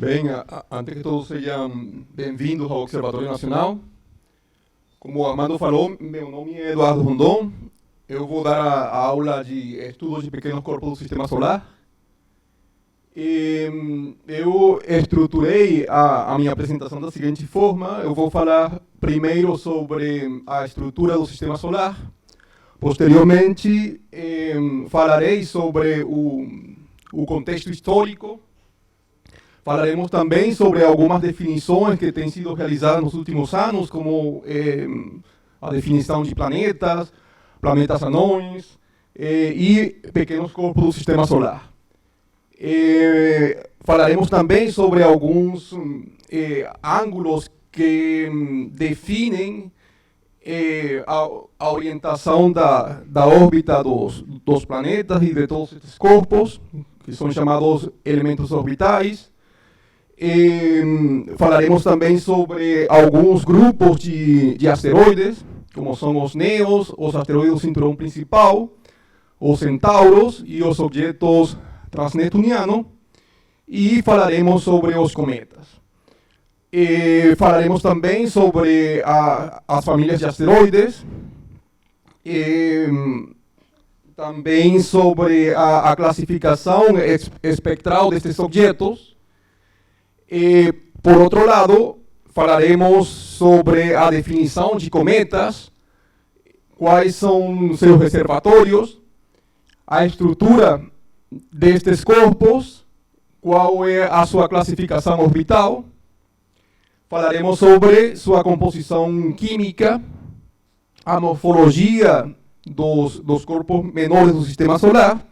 Bem, antes que todos sejam bem-vindos ao Observatório Nacional. Como o Armando falou, meu nome é Eduardo Rondon. Eu vou dar a aula de estudos de pequenos corpos do Sistema Solar. Eu estruturei a minha apresentação da seguinte forma. Eu vou falar primeiro sobre a estrutura do Sistema Solar. Posteriormente, falarei sobre o contexto histórico. Falaremos também sobre algumas definições que têm sido realizadas nos últimos anos, como a definição de planetas anões e pequenos corpos do Sistema Solar. Falaremos também sobre alguns ângulos que definem a orientação da órbita dos planetas e de todos esses corpos, que são chamados elementos orbitais. Falaremos também sobre alguns grupos de asteroides, como são os NEOs, os asteroides do cinturão principal, os centauros e os objetos transneptunianos, e falaremos sobre os cometas. Falaremos também sobre as famílias de asteroides, também sobre a classificação espectral destes objetos. Por outro lado, falaremos sobre a definição de cometas, quais são seus reservatórios, a estrutura destes corpos, qual é a sua classificação orbital. Falaremos sobre sua composição química, a morfologia dos corpos menores do Sistema Solar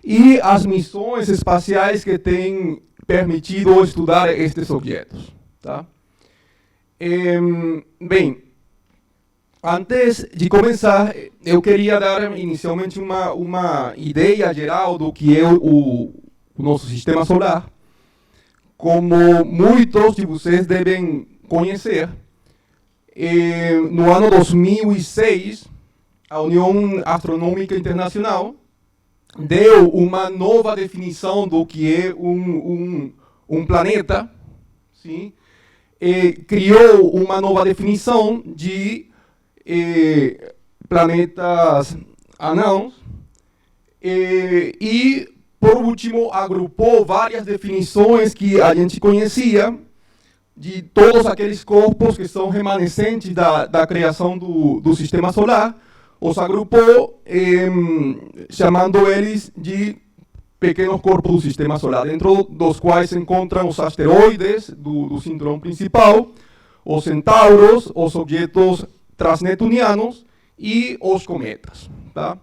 e as missões espaciais que têm permitido estudar estes objetos. Tá? Bem, antes de começar, eu queria dar inicialmente uma ideia geral do que é o nosso Sistema Solar. Como muitos de vocês devem conhecer, no ano 2006, a União Astronômica Internacional deu uma nova definição do que é um planeta, sim? Criou uma nova definição de planetas anãos e, por último, agrupou várias definições que a gente conhecia de todos aqueles corpos que são remanescentes da criação do Sistema Solar. Os agrupou, chamando eles de pequenos corpos do Sistema Solar, dentro dos quais se encontram os asteroides do cinturão principal, os centauros, os objetos transneptunianos e os cometas. Tá?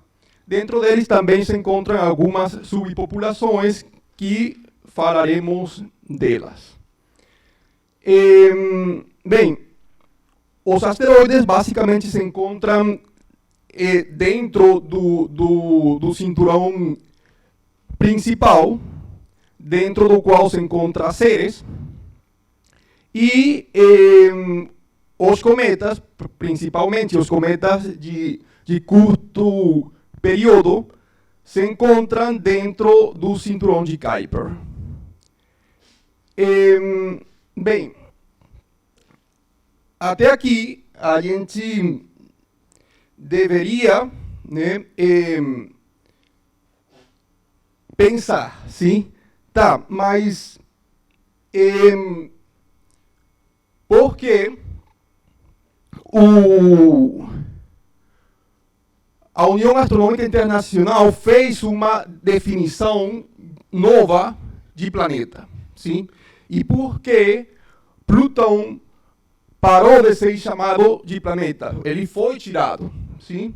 Dentro deles também se encontram algumas subpopulações que falaremos delas. Bem, os asteroides basicamente se encontram dentro do cinturão principal, dentro do qual se encontra Ceres, e os cometas, principalmente os cometas de curto período, se encontram dentro do cinturão de Kuiper. Bem, até aqui a gente deveria, né, pensar, sim? Tá, mas por que a União Astronômica Internacional fez uma definição nova de planeta, sim? E por que Plutão parou de ser chamado de planeta? Ele foi tirado, sim?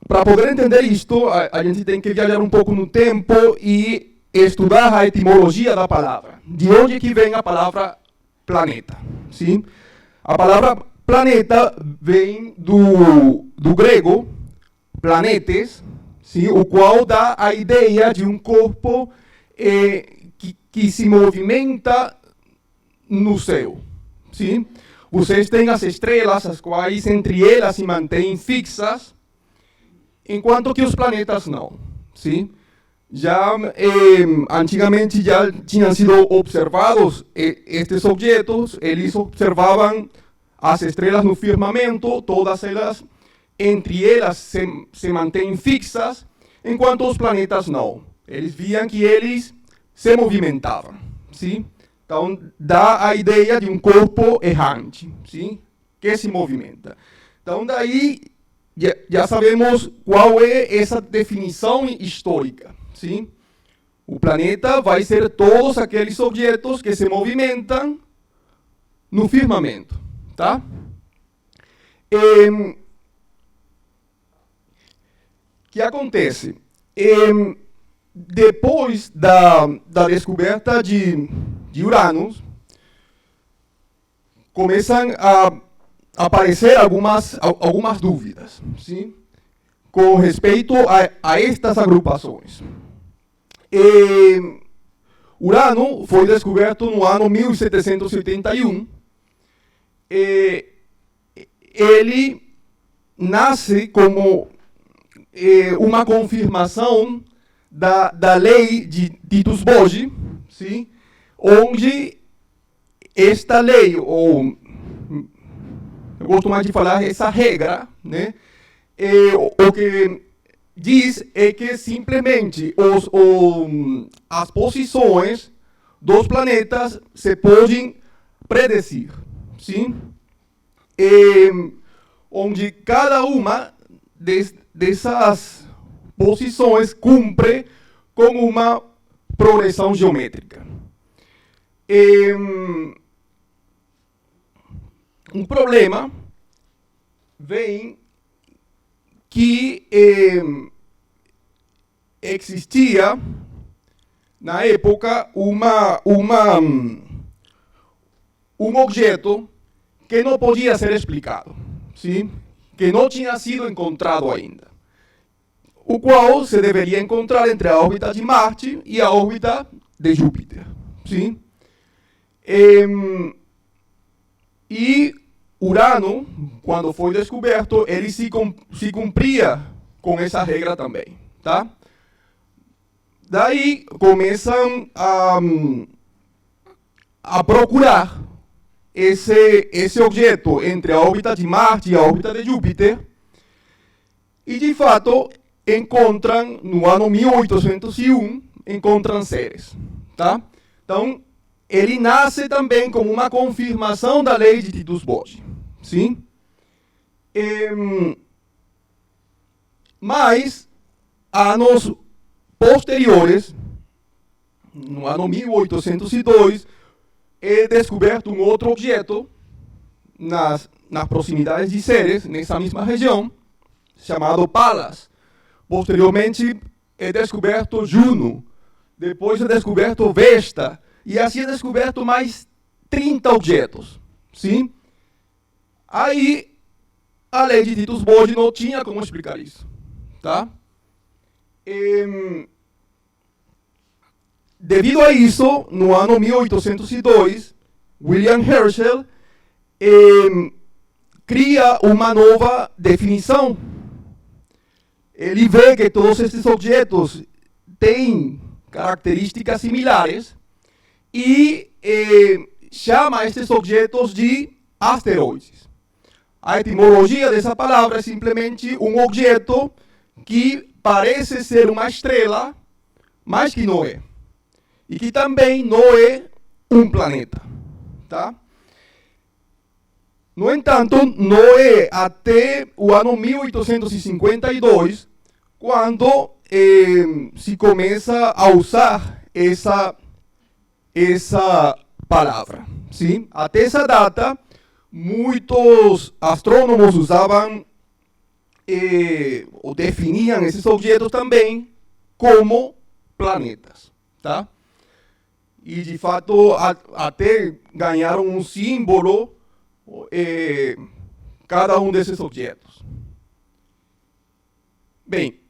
Para poder entender isto, a gente tem que viajar um pouco no tempo e estudar a etimologia da palavra. De onde que vem a palavra planeta? Sim? A palavra planeta vem do grego planetes, sim? O qual dá a ideia de um corpo que se movimenta no céu. Sim? Vocês têm as estrelas, as quais entre elas se mantêm fixas, enquanto que os planetas não. Sim? Já antigamente já tinham sido observados estes objetos, eles observavam as estrelas no firmamento, todas elas, entre elas se mantêm fixas, enquanto os planetas não. Eles viam que eles se movimentavam, sim? Então, dá a ideia de um corpo errante, sim? Que se movimenta. Então, daí, já sabemos qual é essa definição histórica, sim? O planeta vai ser todos aqueles objetos que se movimentam no firmamento, tá? O que acontece? Depois da descoberta de Urano, começam a aparecer algumas dúvidas, sim? Com respeito a estas agrupações. Urano foi descoberto no ano 1781. Ele nasce como uma confirmação da lei de Titus-Boge, sim? Onde esta lei, ou eu gosto mais de falar essa regra, né? O que diz é que simplesmente as posições dos planetas se podem predecir, sim? Onde cada uma dessas posições cumpre com uma progressão geométrica. Um problema vem que existia, na época, um objeto que não podia ser explicado, sim? Que não tinha sido encontrado ainda, o qual se deveria encontrar entre a órbita de Marte e a órbita de Júpiter, sim? E Urano, quando foi descoberto, ele se cumpria com essa regra também, tá? Daí começam a procurar esse objeto entre a órbita de Marte e a órbita de Júpiter, e de fato encontram, no ano 1801, encontram Ceres, tá? Então, ele nasce também como uma confirmação da lei de Titus-Boge, sim? Mas, anos posteriores, no ano 1802, é descoberto um outro objeto nas proximidades de Ceres, nessa mesma região, chamado Pallas. Posteriormente, é descoberto Juno. Depois é descoberto Vesta. E assim é descoberto mais 30 objetos, sim? Aí, a lei de Titus-Boge não tinha como explicar isso, tá? Devido a isso, no ano 1802, William Herschel cria uma nova definição. Ele vê que todos esses objetos têm características similares e chama estes objetos de asteroides. A etimologia dessa palavra é simplesmente um objeto que parece ser uma estrela, mas que não é. E que também não é um planeta, tá? No entanto, não é até o ano 1852 quando se começa a usar essa palavra, sim? Até essa data, muitos astrônomos usavam ou definiam esses objetos também como planetas, tá? E, de fato, até ganharam um símbolo cada um desses objetos. Bem,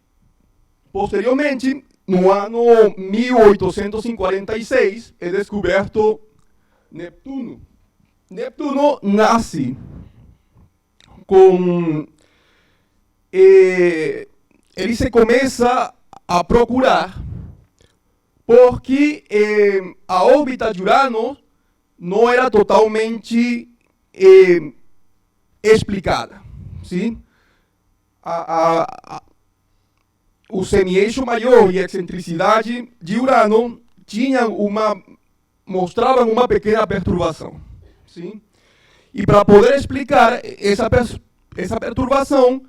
posteriormente, no ano 1846, é descoberto Neptuno. Neptuno nasce com... ele se começa a procurar porque a órbita de Urano não era totalmente explicada. Sim? O semi-eixo maior e a excentricidade de Urano mostravam uma pequena perturbação. Sim? E para poder explicar essa perturbação,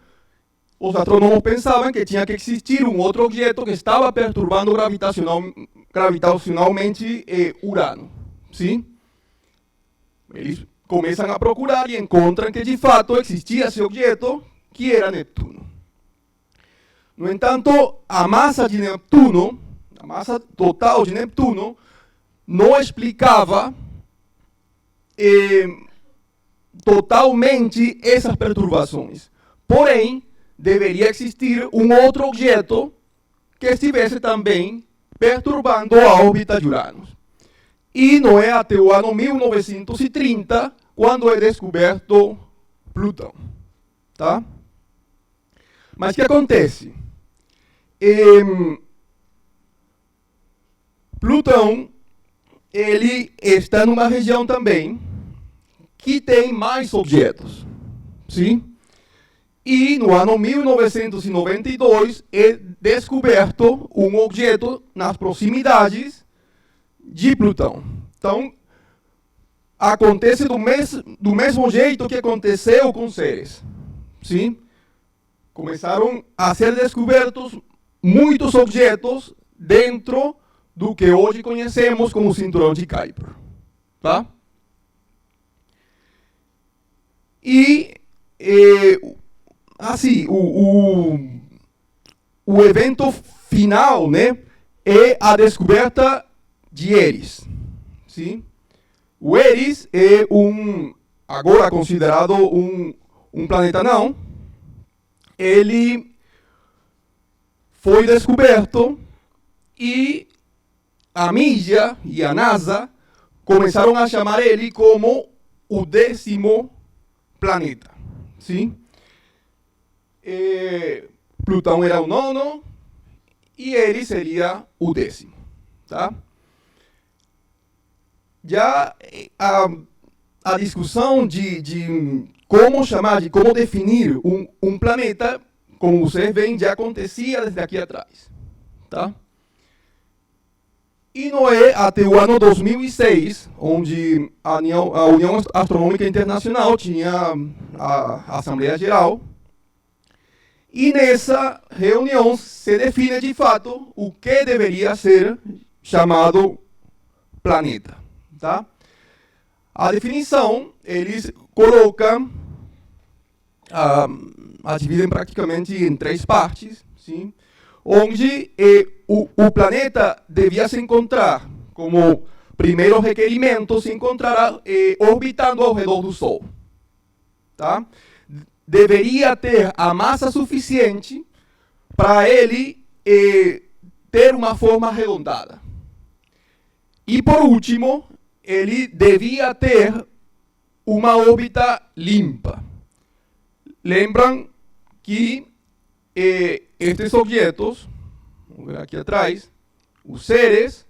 os astrônomos pensavam que tinha que existir um outro objeto que estava perturbando gravitacionalmente Urano. Sim? Eles começam a procurar e encontram que, de fato, existia esse objeto, que era Neptuno. No entanto, a massa de Neptuno, a massa total de Neptuno, não explicava totalmente essas perturbações. Porém, deveria existir um outro objeto que estivesse também perturbando a órbita de Urano. E não é até o ano 1930 quando é descoberto Plutão. Tá? Mas o que acontece? Plutão, ele está numa região também que tem mais objetos. Sim? E no ano 1992 é descoberto um objeto nas proximidades de Plutão. Então, acontece do mesmo jeito que aconteceu com Ceres. Sim? Começaram a ser descobertos muitos objetos dentro do que hoje conhecemos como cinturão de Kuiper. Tá? E, assim, o evento final, né, é a descoberta de Eris. Sim? O Eris é agora considerado um planeta não. Ele foi descoberto e a mídia e a NASA começaram a chamar ele como o 10º planeta. Sim? Plutão era o 9º e ele seria o 10º. Tá? Já a discussão de como chamar, de como definir um planeta, como vocês veem, já acontecia desde aqui atrás. Tá? E não é até o ano 2006, onde a União Astronômica Internacional tinha a Assembleia Geral, e nessa reunião se define de fato o que deveria ser chamado planeta. Tá? A definição, eles colocam, a dividem praticamente em 3 partes, sim? Onde o planeta devia se encontrar, como primeiro requerimento, se encontrará orbitando ao redor do Sol. Tá? Deveria ter a massa suficiente para ele ter uma forma arredondada. E por último, ele devia ter uma órbita limpa. Lembram que estes objetos, vamos ver aqui atrás, os Ceres,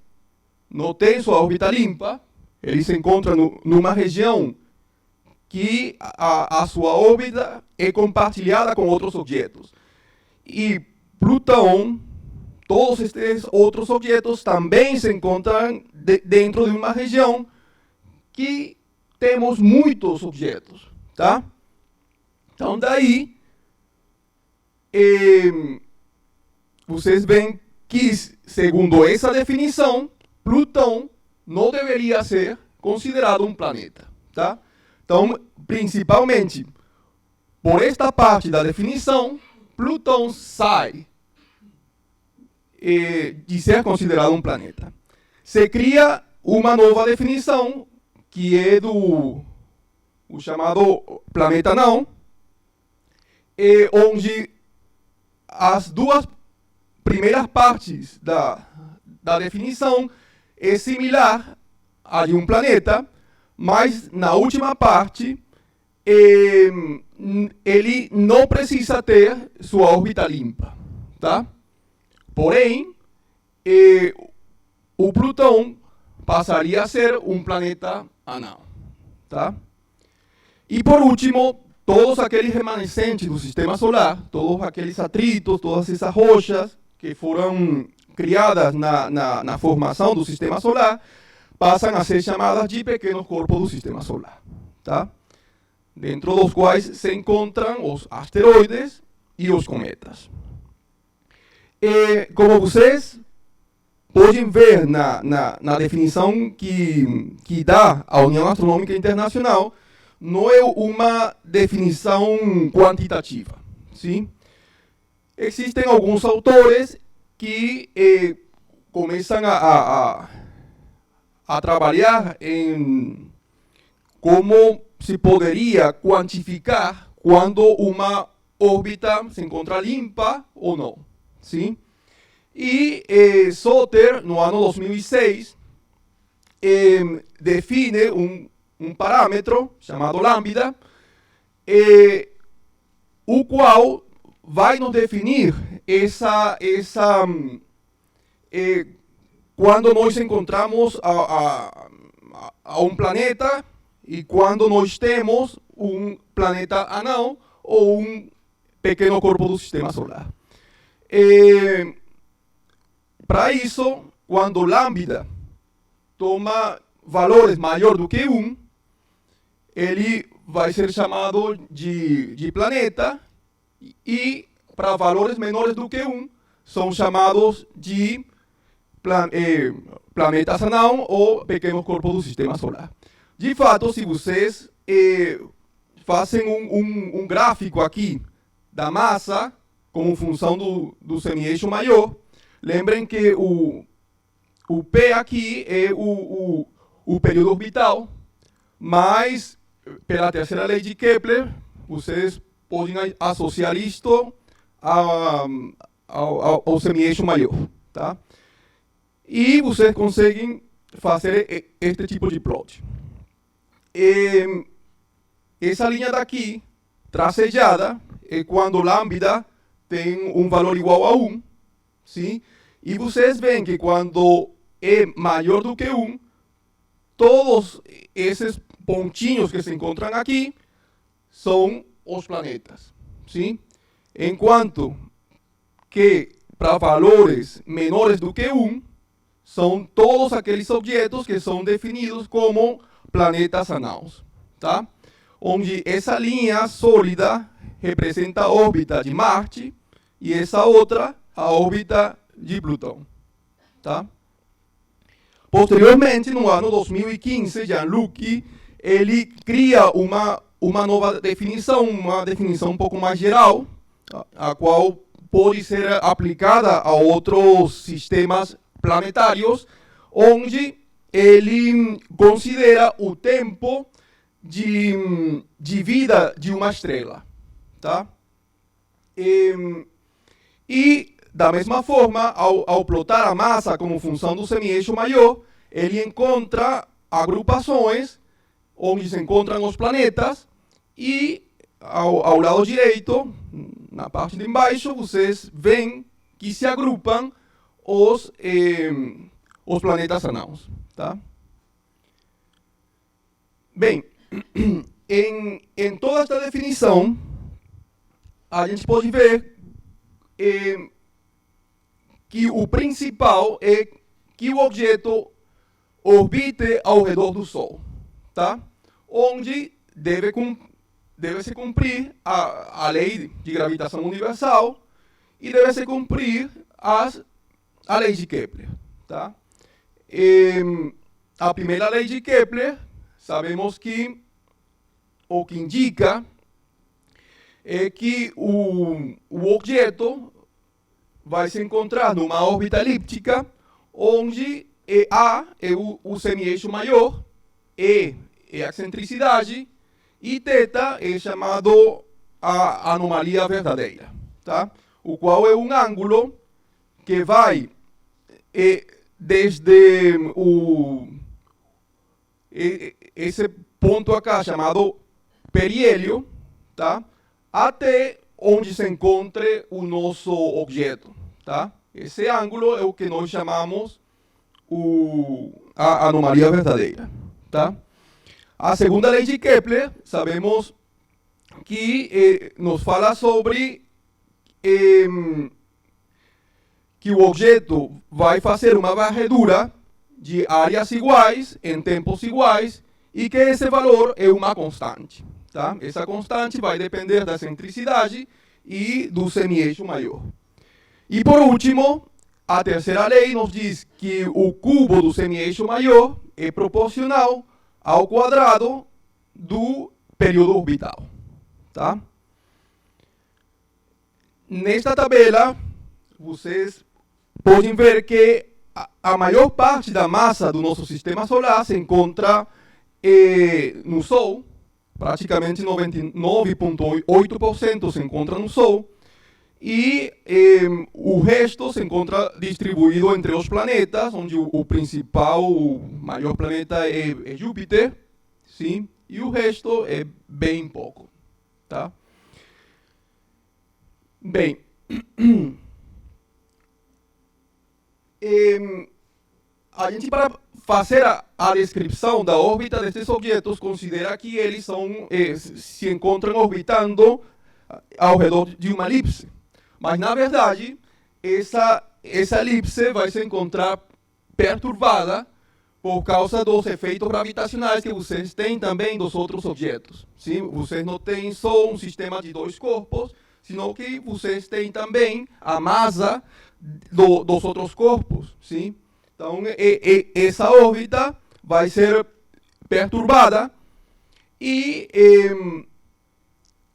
não têm sua órbita limpa, eles se encontram numa região que a sua órbita é compartilhada com outros objetos. E Plutão, todos estes outros objetos também se encontram dentro de uma região que temos muitos objetos, tá? Então, daí, vocês veem que, segundo essa definição, Plutão não deveria ser considerado um planeta, tá? Então, principalmente, por esta parte da definição, Plutão sai de ser considerado um planeta. Se cria uma nova definição, que é o chamado planeta não, onde as 2 primeiras partes da definição é similar à de um planeta, mas na última parte ele não precisa ter sua órbita limpa. Tá? Porém, o Plutão passaria a ser um planeta anão. Tá? E por último, todos aqueles remanescentes do sistema solar, todos aqueles atritos, todas essas rochas que foram criadas na formação do sistema solar, passam a ser chamadas de pequenos corpos do sistema solar. Tá? Dentro dos quais se encontram os asteroides e os cometas. Como vocês podem ver na definição que dá a União Astronômica Internacional, não é uma definição quantitativa. Sim? Existem alguns autores que começam a trabalhar em como se poderia quantificar quando uma órbita se encontra limpa ou não. Sim? E Soter, no ano 2006, define um parâmetro chamado lambda, o qual vai nos definir quando nós encontramos a um planeta e quando nós temos um planeta anão ou um pequeno corpo do sistema solar. Para isso, quando lambda toma valores maiores do que 1, ele vai ser chamado de planeta, e para valores menores do que 1, são chamados de planetas anão ou pequenos corpos do sistema solar. De fato, se vocês fazem um gráfico aqui da massa como função do semi-eixo maior, lembrem que o P aqui é o período orbital, mas pela terceira lei de Kepler, vocês podem associar isto ao semi-eixo maior. Tá? E vocês conseguem fazer este tipo de plot. Essa linha daqui, tracejada, é quando lambda tem um valor igual a 1. Sim? E vocês veem que quando é maior do que 1, todos esses pontinhos que se encontram aqui são os planetas. Sim? Enquanto que para valores menores do que 1, são todos aqueles objetos que são definidos como planetas anãos. Tá? Onde essa linha sólida representa a órbita de Marte e essa outra a órbita de Plutão. Tá? Posteriormente, no ano 2015, Jean-Luc ele cria uma nova definição, uma definição um pouco mais geral, a qual pode ser aplicada a outros sistemas planetários, onde ele considera o tempo de vida de uma estrela. Tá? E da mesma forma, ao plotar a massa como função do semi-eixo maior, ele encontra agrupações onde se encontram os planetas e ao lado direito, na parte de embaixo, vocês veem que se agrupam os planetas anãos. Tá? Bem, em toda esta definição, a gente pode ver que o principal é que o objeto orbite ao redor do Sol, tá? Onde deve se cumprir a lei de gravitação universal e deve se cumprir a lei de Kepler. Tá? A primeira lei de Kepler, sabemos que o que indica é que o objeto vai se encontrar numa órbita elíptica, onde A é o semi-eixo maior, E é a excentricidade, e θ é chamado a anomalia verdadeira, tá? O qual é um ângulo que vai desde esse ponto acá, chamado periélio, tá? Até onde se encontre o nosso objeto. Tá? Esse ângulo é o que nós chamamos a anomalia verdadeira. Tá? A segunda lei de Kepler, sabemos que nos fala sobre que o objeto vai fazer uma varredura de áreas iguais, em tempos iguais, e que esse valor é uma constante. Tá? Essa constante vai depender da excentricidade e do semi-eixo maior. E por último, a terceira lei nos diz que o cubo do semi-eixo maior é proporcional ao quadrado do período orbital. Tá? Nesta tabela, vocês podem ver que a maior parte da massa do nosso sistema solar se encontra no Sol, praticamente 99,8% se encontra no Sol, e o resto se encontra distribuído entre os planetas, onde o principal, o maior planeta é Júpiter, sim, e o resto é bem pouco. Tá? Bem, a gente, para fazer a descrição da órbita desses objetos, considera que eles se encontram orbitando ao redor de uma elipse. Mas, na verdade, essa elipse vai se encontrar perturbada por causa dos efeitos gravitacionais que vocês têm também dos outros objetos. Sim? Vocês não têm só um sistema de dois corpos, sino que vocês têm também a massa dos outros corpos. Sim? Então, essa órbita vai ser perturbada e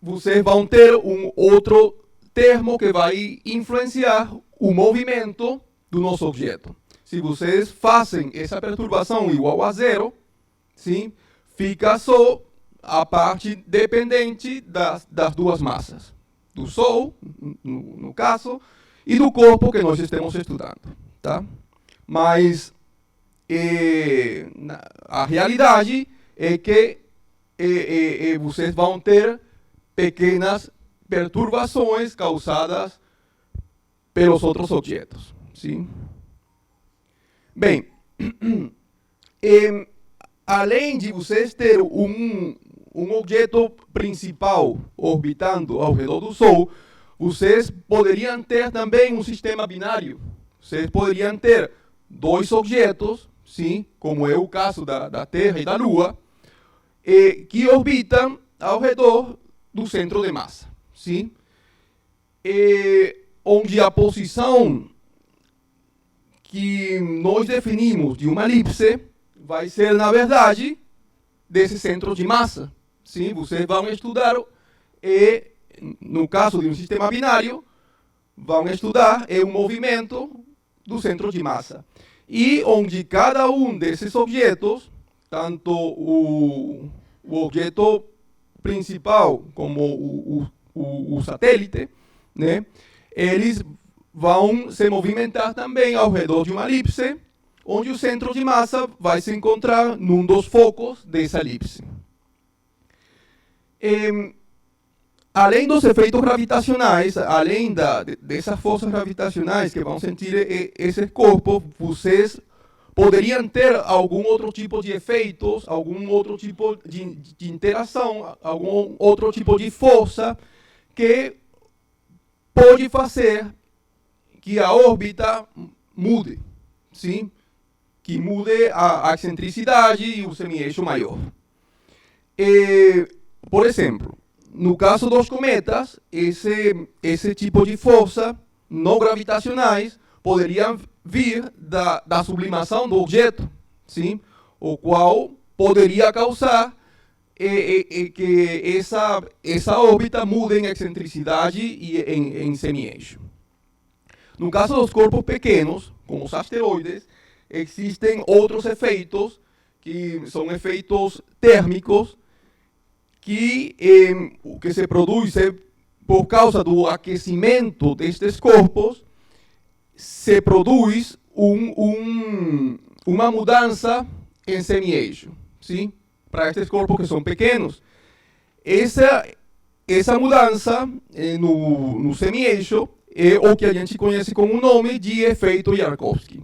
vocês vão ter um outro termo que vai influenciar o movimento do nosso objeto. Se vocês fazem essa perturbação igual a zero, sim, fica só a parte dependente das duas massas. Do Sol, no caso, e do corpo que nós estamos estudando. Tá? Mas a realidade é que vocês vão ter pequenas perturbações causadas pelos outros objetos. Sim? Bem, além de vocês ter um objeto principal orbitando ao redor do Sol, vocês poderiam ter também um sistema binário. Vocês poderiam ter dois objetos, sim, como é o caso da Terra e da Lua, que orbitam ao redor do centro de massa. Sim? Onde a posição que nós definimos de uma elipse vai ser, na verdade, desse centro de massa. Sim? Vocês vão estudar, no caso de um sistema binário, vão estudar o movimento do centro de massa. E onde cada um desses objetos, tanto o objeto principal como o satélite, né, eles vão se movimentar também ao redor de uma elipse, onde o centro de massa vai se encontrar num dos focos dessa elipse. Além dos efeitos gravitacionais, além dessas forças gravitacionais que vão sentir esses corpos, vocês poderiam ter algum outro tipo de efeitos, algum outro tipo de interação, algum outro tipo de força que pode fazer que a órbita mude, sim? Que mude a excentricidade e o semi-eixo maior. Por exemplo, no caso dos cometas, esse tipo de força não gravitacionais poderiam vir da sublimação do objeto, sim? O qual poderia causar que essa órbita mude em excentricidade e em semi-eixo. No caso dos corpos pequenos, como os asteroides, existem outros efeitos, que são efeitos térmicos, que se produzem por causa do aquecimento destes corpos, se produz uma mudança em semi-eixo, sim? Para estes corpos que são pequenos. Essa mudança no semi-eixo é o que a gente conhece com o nome de efeito Yarkovsky.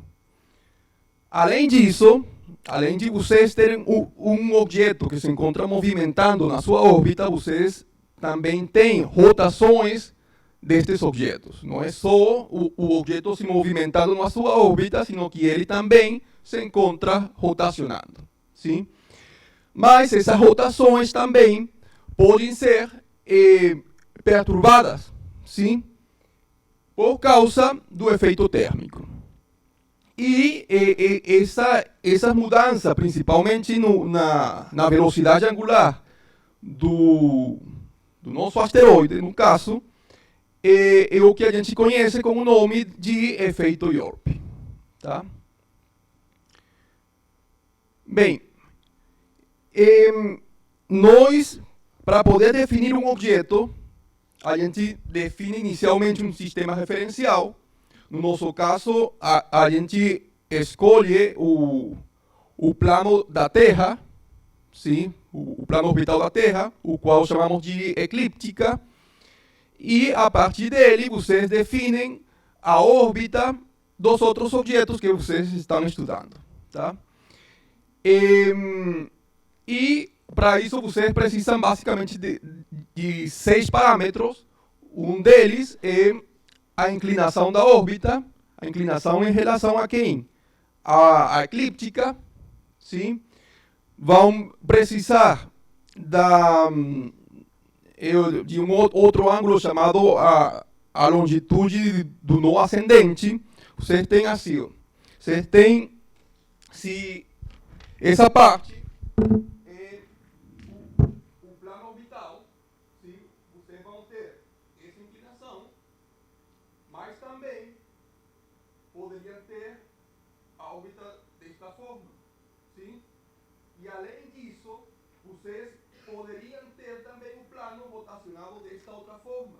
Além disso, além de vocês terem um objeto que se encontra movimentando na sua órbita, vocês também têm rotações destes objetos. Não é só o objeto se movimentando na sua órbita, sino que ele também se encontra rotacionando. Sim? Mas essas rotações também podem ser perturbadas, sim? Por causa do efeito térmico. E essa mudança, principalmente na velocidade angular do nosso asteroide, no caso, é o que a gente conhece com o nome de efeito Yorp. Tá? Bem, nós, para poder definir um objeto, a gente define inicialmente um sistema referencial. No nosso caso, a gente escolhe o plano da Terra, sim? O plano orbital da Terra, o qual chamamos de eclíptica, e a partir dele vocês definem a órbita dos outros objetos que vocês estão estudando. Tá? E para isso vocês precisam basicamente de 6 parâmetros. Um deles é a inclinação da órbita, a inclinação em relação a quem? A eclíptica, sim? Vão precisar de um outro ângulo chamado a longitude do nó ascendente. Vocês têm assim, vocês têm, se essa parte é o plano orbital, sim? Vocês vão ter essa inclinação, mas também poderiam ter a órbita desta forma, sim? E além disso, vocês poderiam ter também o plano rotacionado desta outra forma,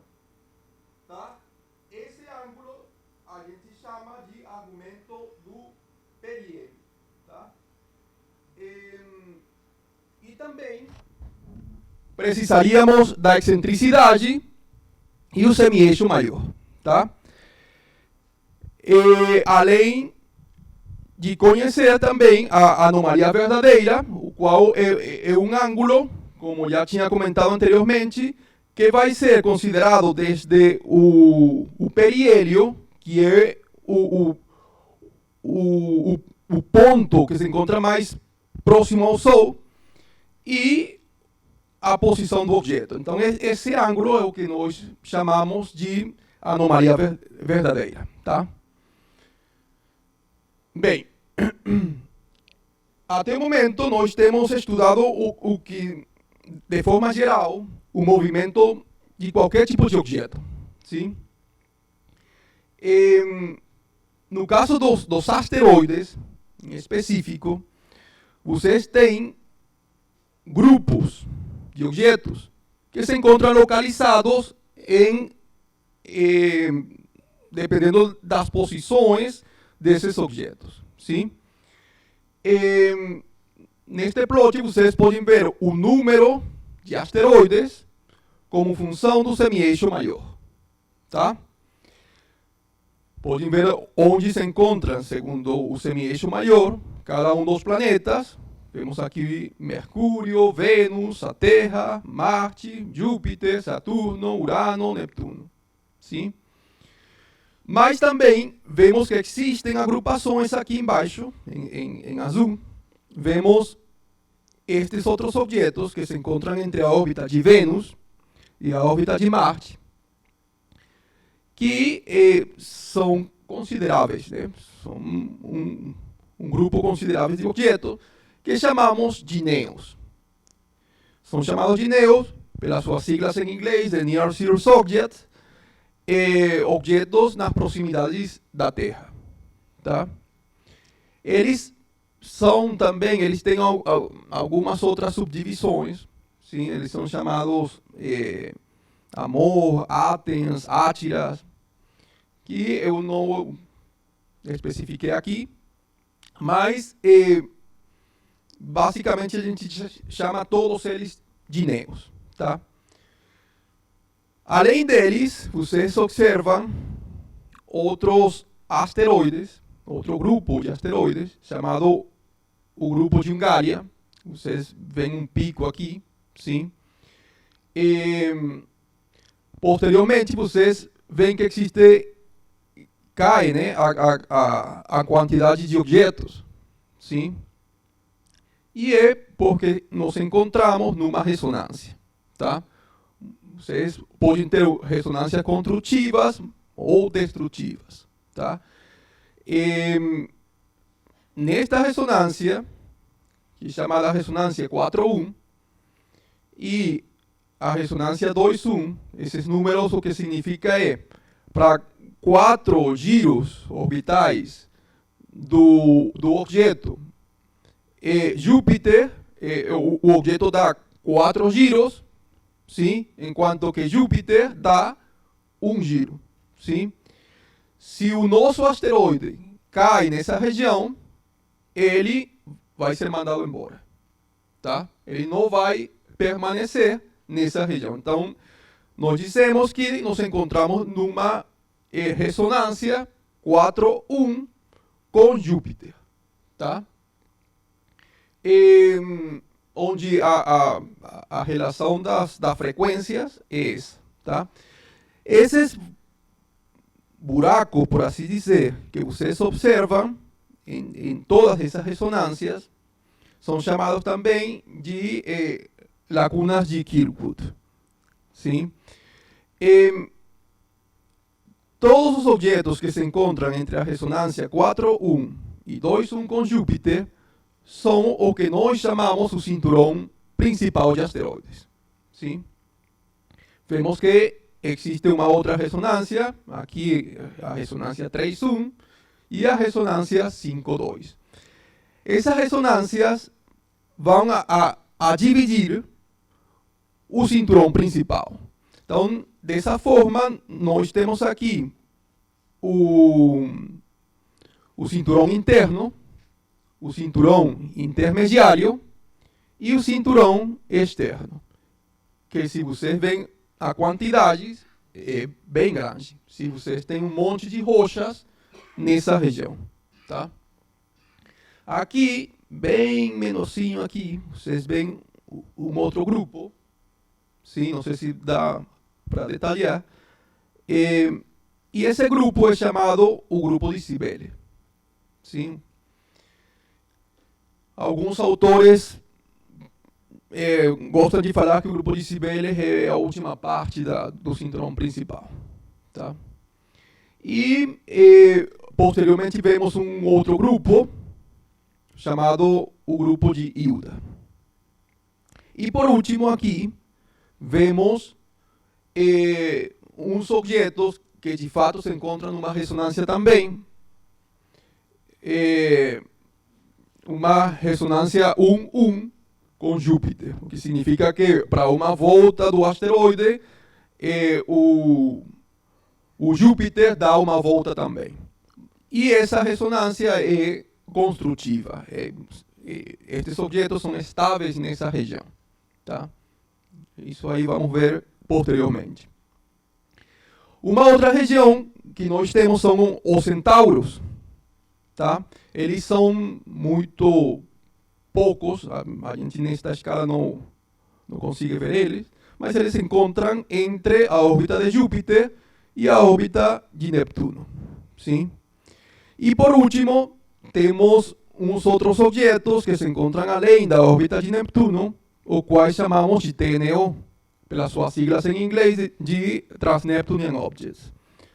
tá? Esse ângulo a gente chama de argumento do periélio, tá? E também precisaríamos da excentricidade e o semi-eixo maior, tá? Além de conhecer também a anomalia verdadeira, o qual é um ângulo, como já tinha comentado anteriormente, que vai ser considerado desde o periélio, que é o ponto que se encontra mais próximo ao Sol, e a posição do objeto. Então, esse ângulo é o que nós chamamos de anomalia verdadeira. Tá? Bem, até o momento nós temos estudado o que, de forma geral, o movimento de qualquer tipo de objeto. Sim? No caso dos asteroides, em específico, vocês têm grupos de objetos que se encontram localizados dependendo das posições desses objetos. Sim? Neste plot, vocês podem ver o número de asteroides como função do semi-eixo maior. Tá? Podem ver onde se encontram, segundo o semi-eixo maior, cada um dos planetas. Vemos aqui Mercúrio, Vênus, a Terra, Marte, Júpiter, Saturno, Urano, Neptuno. Sim? Mas também vemos que existem agrupações aqui embaixo, em azul. Vemos estes outros objetos que se encontram entre a órbita de Vênus e a órbita de Marte, que são consideráveis, né? São um grupo considerável de objetos que chamamos de NEOs. São chamados de NEOs pelas suas siglas em inglês, de Near Cirrus Objects, objetos nas proximidades da Terra. Tá? Eles têm algumas outras subdivisões. Sim? Eles são chamados Amor, Athens, Átiras, que eu não especifiquei aqui, mas basicamente a gente chama todos eles de NEOs. Tá? Além deles, vocês observam outros asteroides outro grupo de asteroides, chamado o grupo de Hungaria. Vocês veem um pico aqui, sim. E, posteriormente, vocês veem que cai, né, a quantidade de objetos, sim. E é porque nos encontramos numa ressonância, tá? Vocês podem ter ressonâncias construtivas ou destrutivas, tá? E, nesta ressonância, que é chamada ressonância 4.1, e a ressonância 2.1, esses números o que significa é, para 4 giros orbitais do objeto, Júpiter, o objeto dá 4 giros, sim? Enquanto que Júpiter dá um giro, sim? Se o nosso asteroide cai nessa região, ele vai ser mandado embora, tá? Ele não vai permanecer nessa região. Então, nós dizemos que nos encontramos numa ressonância 4.1 com Júpiter, tá? Onde a relação das frequências é essa, tá? Esses buracos, por assim dizer, que vocês observam em todas essas ressonâncias, são chamados também de lacunas de Kirkwood, sim? Todos os objetos que se encontram entre a ressonância 4.1 e 2.1 com Júpiter são o que nós chamamos o cinturão principal de asteroides, sim? Vemos que existe uma outra ressonância, aqui a ressonância 3.1 e a ressonância 5.2. Essas ressonâncias vão a dividir o cinturão principal. Então, dessa forma, nós temos aqui o cinturão interno, o cinturão intermediário e o cinturão externo. Que se vocês veem a quantidade é bem grande. Se vocês têm um monte de rochas nessa região, tá? Aqui, bem menorzinho aqui, vocês veem um outro grupo. Sim, não sei se dá para detalhar. E esse grupo é chamado o grupo de Cybele. Sim. Alguns autores gostam de falar que o grupo de Cybele é a última parte do cinturão principal, tá? E posteriormente vemos um outro grupo chamado o grupo de Hilda. E por último aqui vemos uns objetos que de fato se encontram numa ressonância também, uma ressonância 1.1 com Júpiter, o que significa que para uma volta do asteroide, o Júpiter dá uma volta também. E essa ressonância é construtiva. Estes objetos são estáveis nessa região, tá? Isso aí vamos ver posteriormente. Uma outra região que nós temos são os centauros, tá? Eles são muito poucos, a gente nesta escala não consegue ver eles, mas eles se encontram entre a órbita de Júpiter e a órbita de Neptuno, sim? E por último, temos uns outros objetos que se encontram além da órbita de Neptuno, o qual chamamos de TNO, pelas suas siglas em inglês de Transneptunian Objects.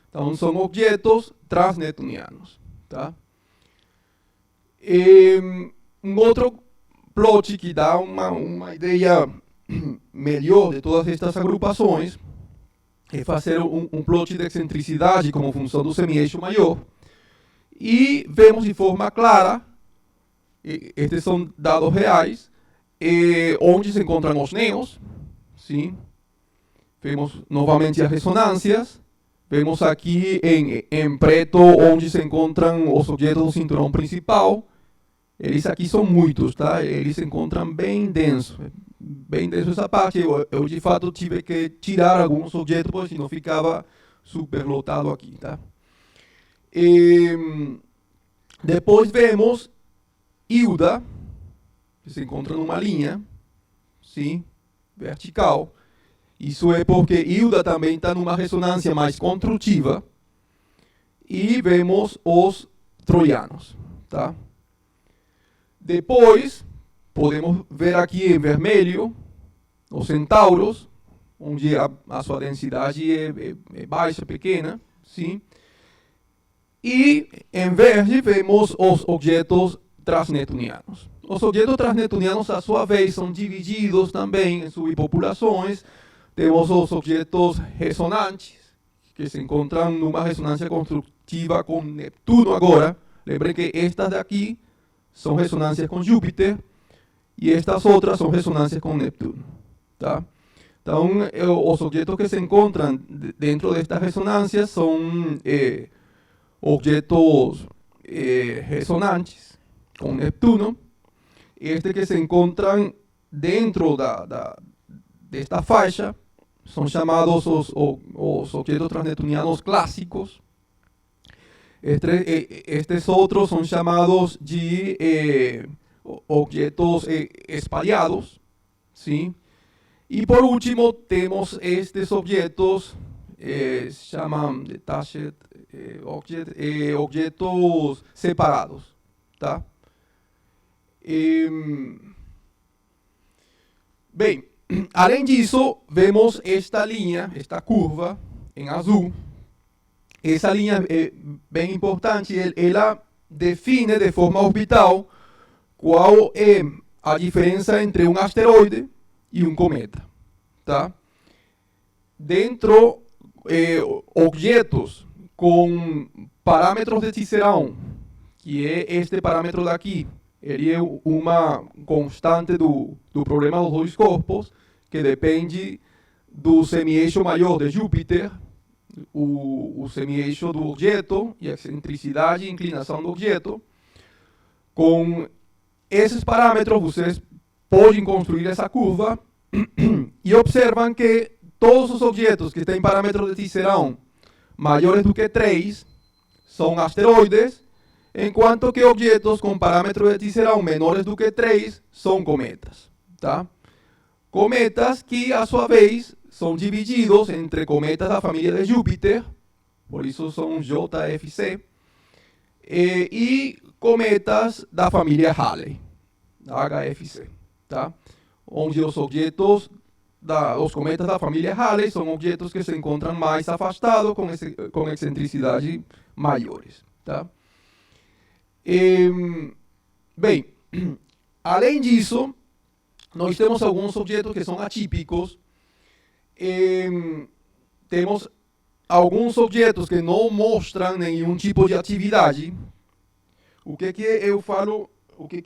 Então, são objetos transneptunianos, tá? Um outro plot que dá uma ideia melhor de todas estas agrupações é fazer um plot de excentricidade como função do semi-eixo maior. E vemos de forma clara, estes são dados reais, onde se encontram os néons, sim? Vemos novamente as ressonâncias. Vemos aqui em preto onde se encontram os objetos do cinturão principal. Eles aqui são muitos, tá? Eles se encontram bem denso essa parte. Eu de fato tive que tirar alguns objetos, porque senão ficava super lotado aqui, tá? Depois vemos Hilda, que se encontra numa linha, sim, vertical. Isso é porque Hilda também está numa ressonância mais construtiva. E vemos os troianos, tá? Depois, podemos ver aqui em vermelho os centauros, onde a sua densidade é baixa, pequena, sim? E em verde vemos os objetos transneptunianos. Os objetos transneptunianos, a sua vez, são divididos também em subpopulações. Temos os objetos ressonantes, que se encontram numa ressonância construtiva com Neptuno agora. Lembrem que estas daqui são ressonâncias com Júpiter e estas outras são ressonâncias com Neptuno. Tá? Então, os objetos que se encontram dentro destas ressonâncias são objetos ressonantes com Neptuno. Este que se encontram dentro desta faixa são chamados os objetos transneptunianos clássicos. Estes outros são chamados de objetos espalhados, sim. E por último temos estes objetos chamam detached objetos separados, tá? Bem, além disso, vemos esta linha, esta curva em azul. Essa linha é bem importante, ela define de forma orbital qual é a diferença entre um asteroide e um cometa, tá? Dentro objetos com parâmetros de Cicerão, que é este parâmetro daqui, ele é uma constante do problema dos dois corpos, que depende do semi-eixo maior de Júpiter, o semi-eixo do objeto e a excentricidade e inclinação do objeto. Com esses parâmetros, vocês podem construir essa curva e observam que todos os objetos que têm parâmetros de Cicerão maiores do que 3 são asteroides, enquanto que objetos com parâmetros de Cicerão menores do que 3 são cometas. Tá? Cometas que, a sua vez, são divididos entre cometas da família de Júpiter, por isso são JFC, e cometas da família Halley, HFC. Tá? Onde os objetos, os cometas da família Halley são objetos que se encontram mais afastados, com excentricidade maiores. Tá? Bem, além disso, nós temos alguns objetos que são atípicos. Temos alguns objetos que não mostram nenhum tipo de atividade. O que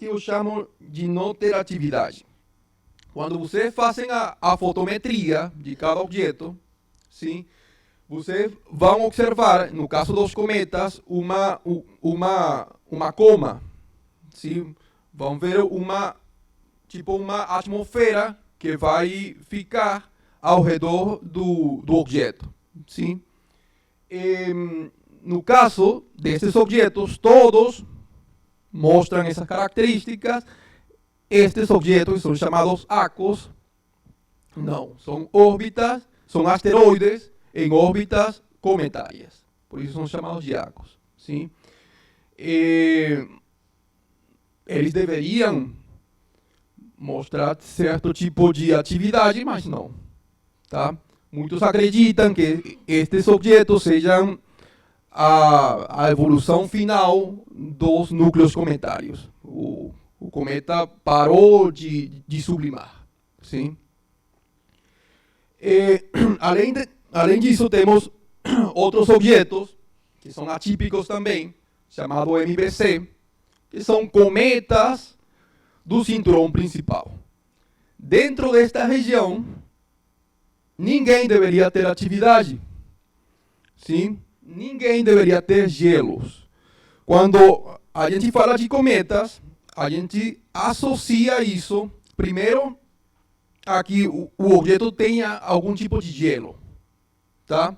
eu chamo de não ter atividade? Quando vocês fazem a fotometria de cada objeto, sim, vocês vão observar, no caso dos cometas, uma coma. Sim? Vão ver uma atmosfera que vai ficar ao redor do objeto. Sim? No caso desses objetos, todos mostram essas características. Estes objetos são chamados ACOS. Não, são órbitas, são asteroides em órbitas cometárias. Por isso são chamados de ACOS. Sim? Eles deveriam mostrar certo tipo de atividade, mas não. Tá? Muitos acreditam que estes objetos sejam a evolução final dos núcleos cometários. O cometa parou de sublimar. Sim? Além disso, temos outros objetos que são atípicos também, chamado MBC, que são cometas do cinturão principal. Dentro desta região, ninguém deveria ter atividade. Sim? Ninguém deveria ter gelos. Quando a gente fala de cometas, a gente associa isso, primeiro, a que o objeto tenha algum tipo de gelo. Tá?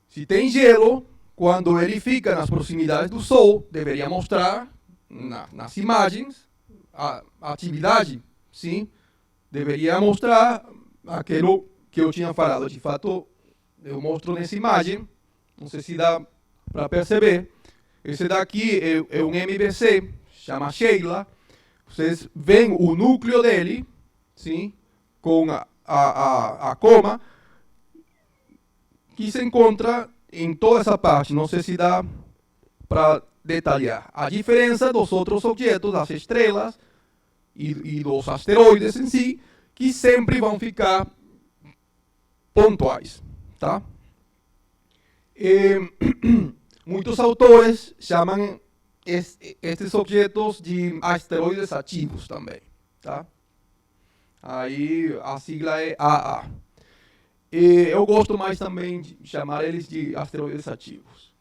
Se tem gelo, quando ele fica nas proximidades do Sol, deveria mostrar nas imagens a atividade, sim? Deveria mostrar aquilo que eu tinha falado. De fato, eu mostro nessa imagem, não sei se dá para perceber. Esse daqui é um MVC, chama Sheila. Vocês veem o núcleo dele, sim? Com a coma, que se encontra em toda essa parte. Não sei se dá para detalhar. A diferença dos outros objetos, das estrelas e dos asteroides em si, que sempre vão ficar pontuais, tá? Muitos autores chamam estes objetos de asteroides ativos também, tá? Aí a sigla é AA. Eu gosto mais também de chamar eles de asteroides ativos.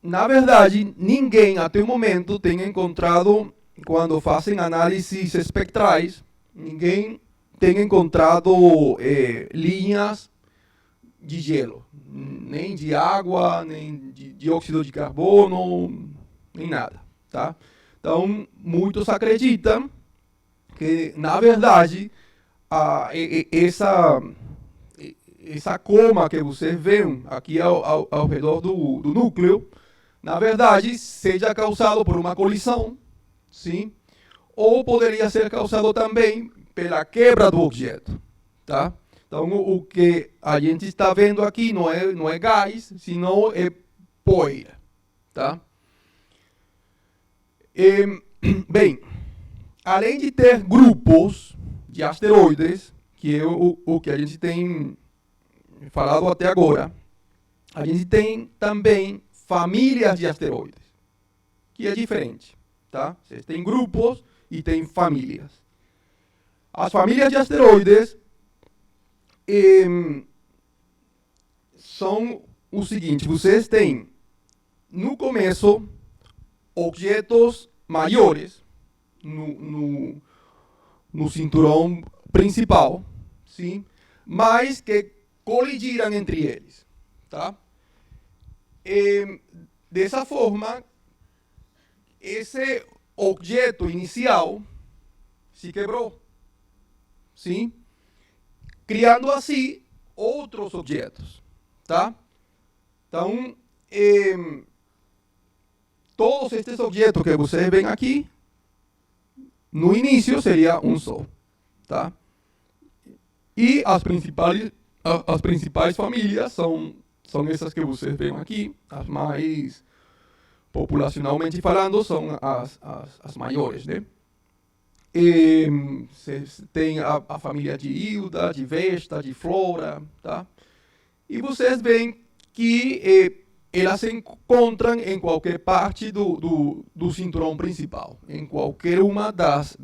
Na verdade, ninguém até o momento tem encontrado, quando fazem análises espectrais, ninguém tem encontrado linhas de gelo, nem de água, nem de dióxido de carbono, nem nada, tá? Então, muitos acreditam que, na verdade, essa coma que vocês veem aqui ao redor do núcleo, na verdade, seja causado por uma colisão, sim? Ou poderia ser causado também pela quebra do objeto, tá? Então, o que a gente está vendo aqui não é gás, senão é poeira, tá? Bem, além de ter grupos de asteroides, que é o que a gente tem falado até agora, a gente tem também famílias de asteroides, que é diferente, tá? Vocês têm grupos e tem famílias. As famílias de asteroides são o seguinte: vocês têm, no começo, objetos maiores no cinturão principal, sim? Mas que colidiram entre eles, tá? Dessa forma, esse objeto inicial se quebrou, sim? Criando assim outros objetos, tá? Então, todos estes objetos que vocês veem aqui, no início seria um só, tá? E as principais famílias são essas que vocês veem aqui. As mais, populacionalmente falando, são as maiores, né? Vocês têm a família de Hilda, de Vesta, de Flora, tá? E vocês veem que elas se encontram em qualquer parte do cinturão principal, em qualquer uma das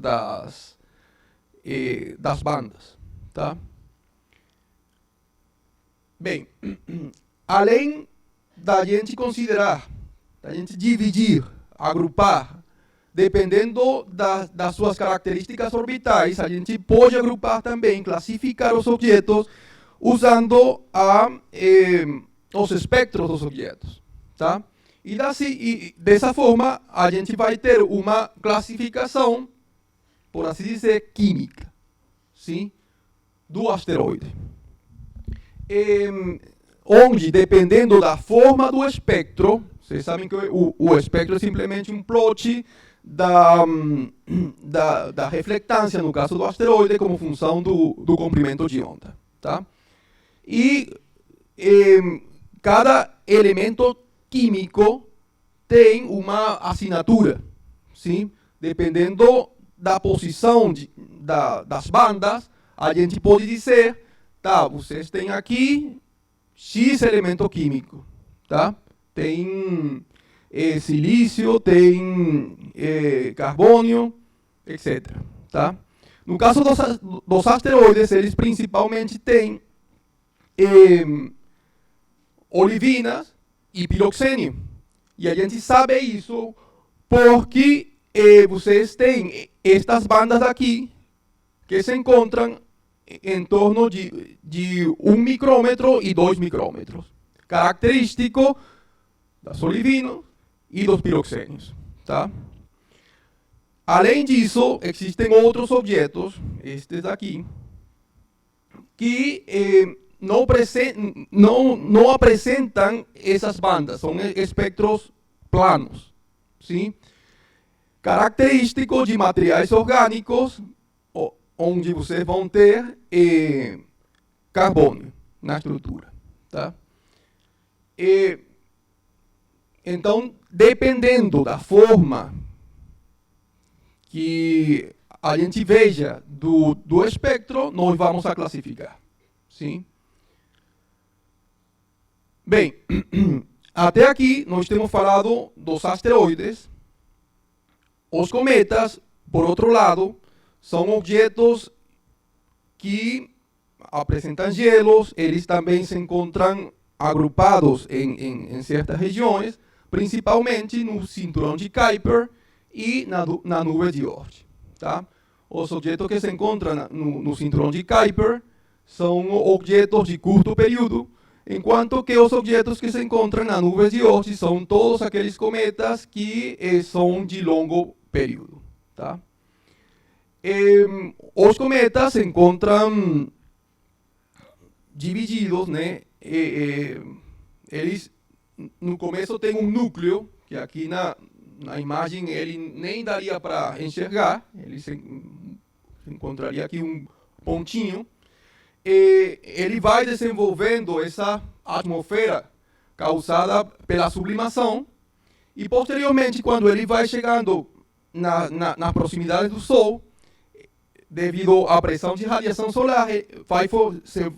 bandas, tá? Bem, além da gente considerar, da gente dividir, agrupar, dependendo das suas características orbitais, a gente pode agrupar também, classificar os objetos usando os espectros dos objetos, tá? E dessa forma, a gente vai ter uma classificação, por assim dizer, química, sim? Do asteroide. Onde, dependendo da forma do espectro, vocês sabem que o espectro é simplesmente um plot da reflectância, no caso do asteroide, como função do comprimento de onda, tá? E cada elemento químico tem uma assinatura, sim? Dependendo da posição das bandas, a gente pode dizer, tá, vocês têm aqui X elemento químico, tá? Tem silício, tem carbônio, etc. Tá? No caso dos asteroides, eles principalmente têm olivinas e piroxênio. E a gente sabe isso porque vocês têm estas bandas aqui que se encontram em torno de 1 micrômetro e 2 micrômetros. característico das olivinos e dos piroxênios, tá? Além disso, existem outros objetos, estes daqui, que não apresentam essas bandas, são espectros planos, sim? Característico de materiais orgânicos, onde vocês vão ter carbono na estrutura, tá? Então, dependendo da forma que a gente veja do espectro, nós vamos a classificar, sim? Bem, até aqui nós temos falado dos asteroides. Os cometas, por outro lado, são objetos que apresentam gelos, eles também se encontram agrupados em certas regiões, principalmente no cinturão de Kuiper e na nuvem de Oort. Tá? Os objetos que se encontram no cinturão de Kuiper são objetos de curto período, enquanto que os objetos que se encontram na nuvem de Oort são todos aqueles cometas que são de longo período. Tá? Os cometas se encontram divididos, né? Eles no começo têm um núcleo, que aqui na imagem ele nem daria para enxergar, ele se encontraria aqui um pontinho, e ele vai desenvolvendo essa atmosfera causada pela sublimação, e posteriormente, quando ele vai chegando na proximidade do Sol, devido à pressão de radiação solar,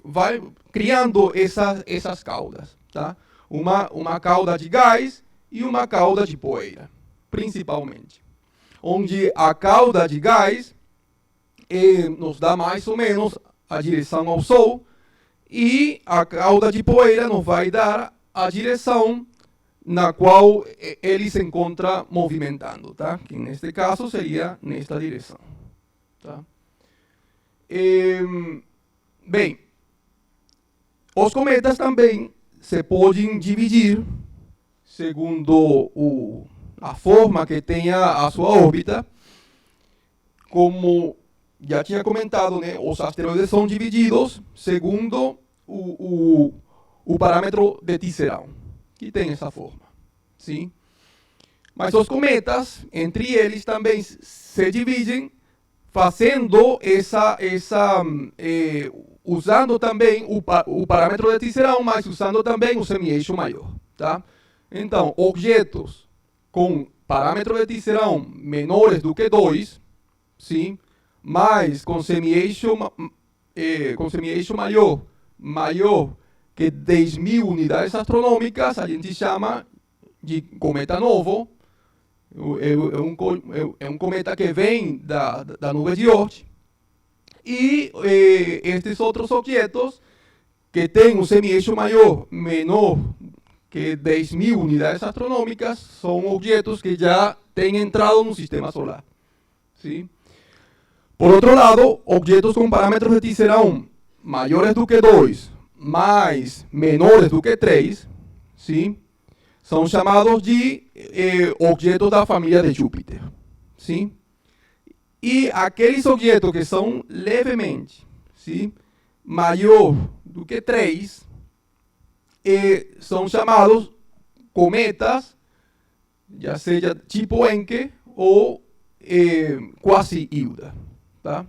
vai criando essas caudas, tá? Uma cauda de gás e uma cauda de poeira, principalmente. Onde a cauda de gás nos dá mais ou menos a direção ao Sol, e a cauda de poeira nos vai dar a direção na qual ele se encontra movimentando, tá? Que neste caso seria nesta direção, tá? Bem, os cometas também se podem dividir segundo a forma que tenha a sua órbita. Como já tinha comentado, né, os asteroides são divididos segundo o parâmetro de Tisserand, que tem essa forma, sim? Mas os cometas, entre eles, também se dividem fazendo usando também o parâmetro de Tisserand, mas usando também o semi-eixo maior, tá? Então, objetos com parâmetro de Tisserand menores do que 2, sim, mas com semi-eixo maior que 10.000 unidades astronômicas, a gente chama de cometa novo. É um cometa que vem da nuvem de Oort. E estes outros objetos que têm um semi-eixo menor que 10.000 unidades astronômicas são objetos que já têm entrado no sistema solar. ¿Sí? Por outro lado, objetos com parâmetros de Tisserand maiores do que 2, mas menores do que 3, ¿sí? São chamados de objetos da família de Júpiter. Sim? E aqueles objetos que são levemente, sim, maior do que 3, são chamados cometas, já seja tipo Encke ou quasi-Hilda. Tá?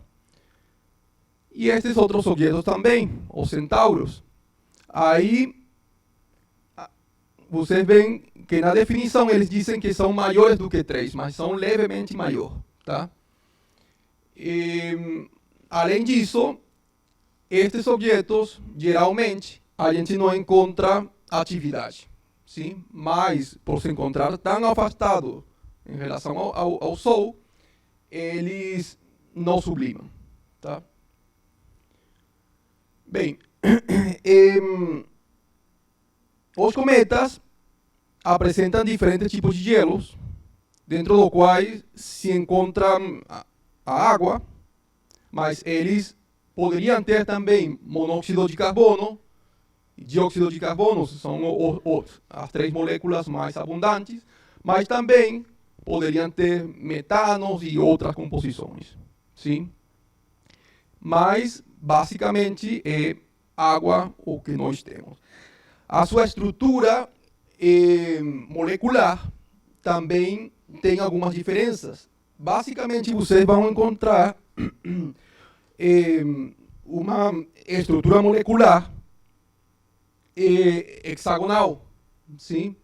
E estes outros objetos também, os centauros. Aí vocês veem que na definição eles dizem que são maiores do que 3, mas são levemente maior, tá? Além disso, estes objetos, geralmente, a gente não encontra atividade, sim? Mas, por se encontrar tão afastados em relação ao Sol, eles não sublimam, tá? Bem, os cometas apresentam diferentes tipos de gelos, dentro dos quais se encontra a água, mas eles poderiam ter também monóxido de carbono dióxido de carbono são as 3 moléculas mais abundantes, mas também poderiam ter metanos e outras composições, sim? Mas, basicamente, é água o que nós temos. A sua estrutura molecular também tem algumas diferenças. Basicamente, vocês vão encontrar uma estrutura molecular hexagonal, sim?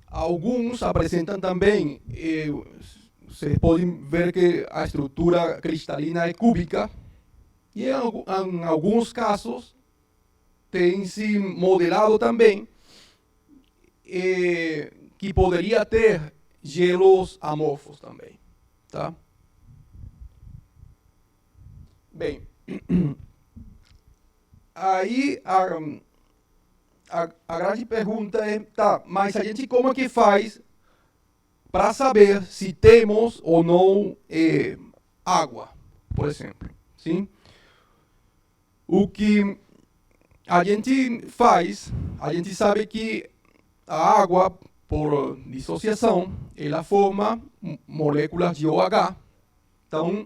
Alguns apresentam também, vocês podem ver que a estrutura cristalina é cúbica, e em alguns casos tem se modelado também que poderia ter gelos amorfos também, tá? Bem, aí a grande pergunta é, tá, mas a gente como é que faz para saber se temos ou não água, por exemplo, sim? O que a gente faz, a gente sabe que a água, por dissociação, ela forma moléculas de OH. Então,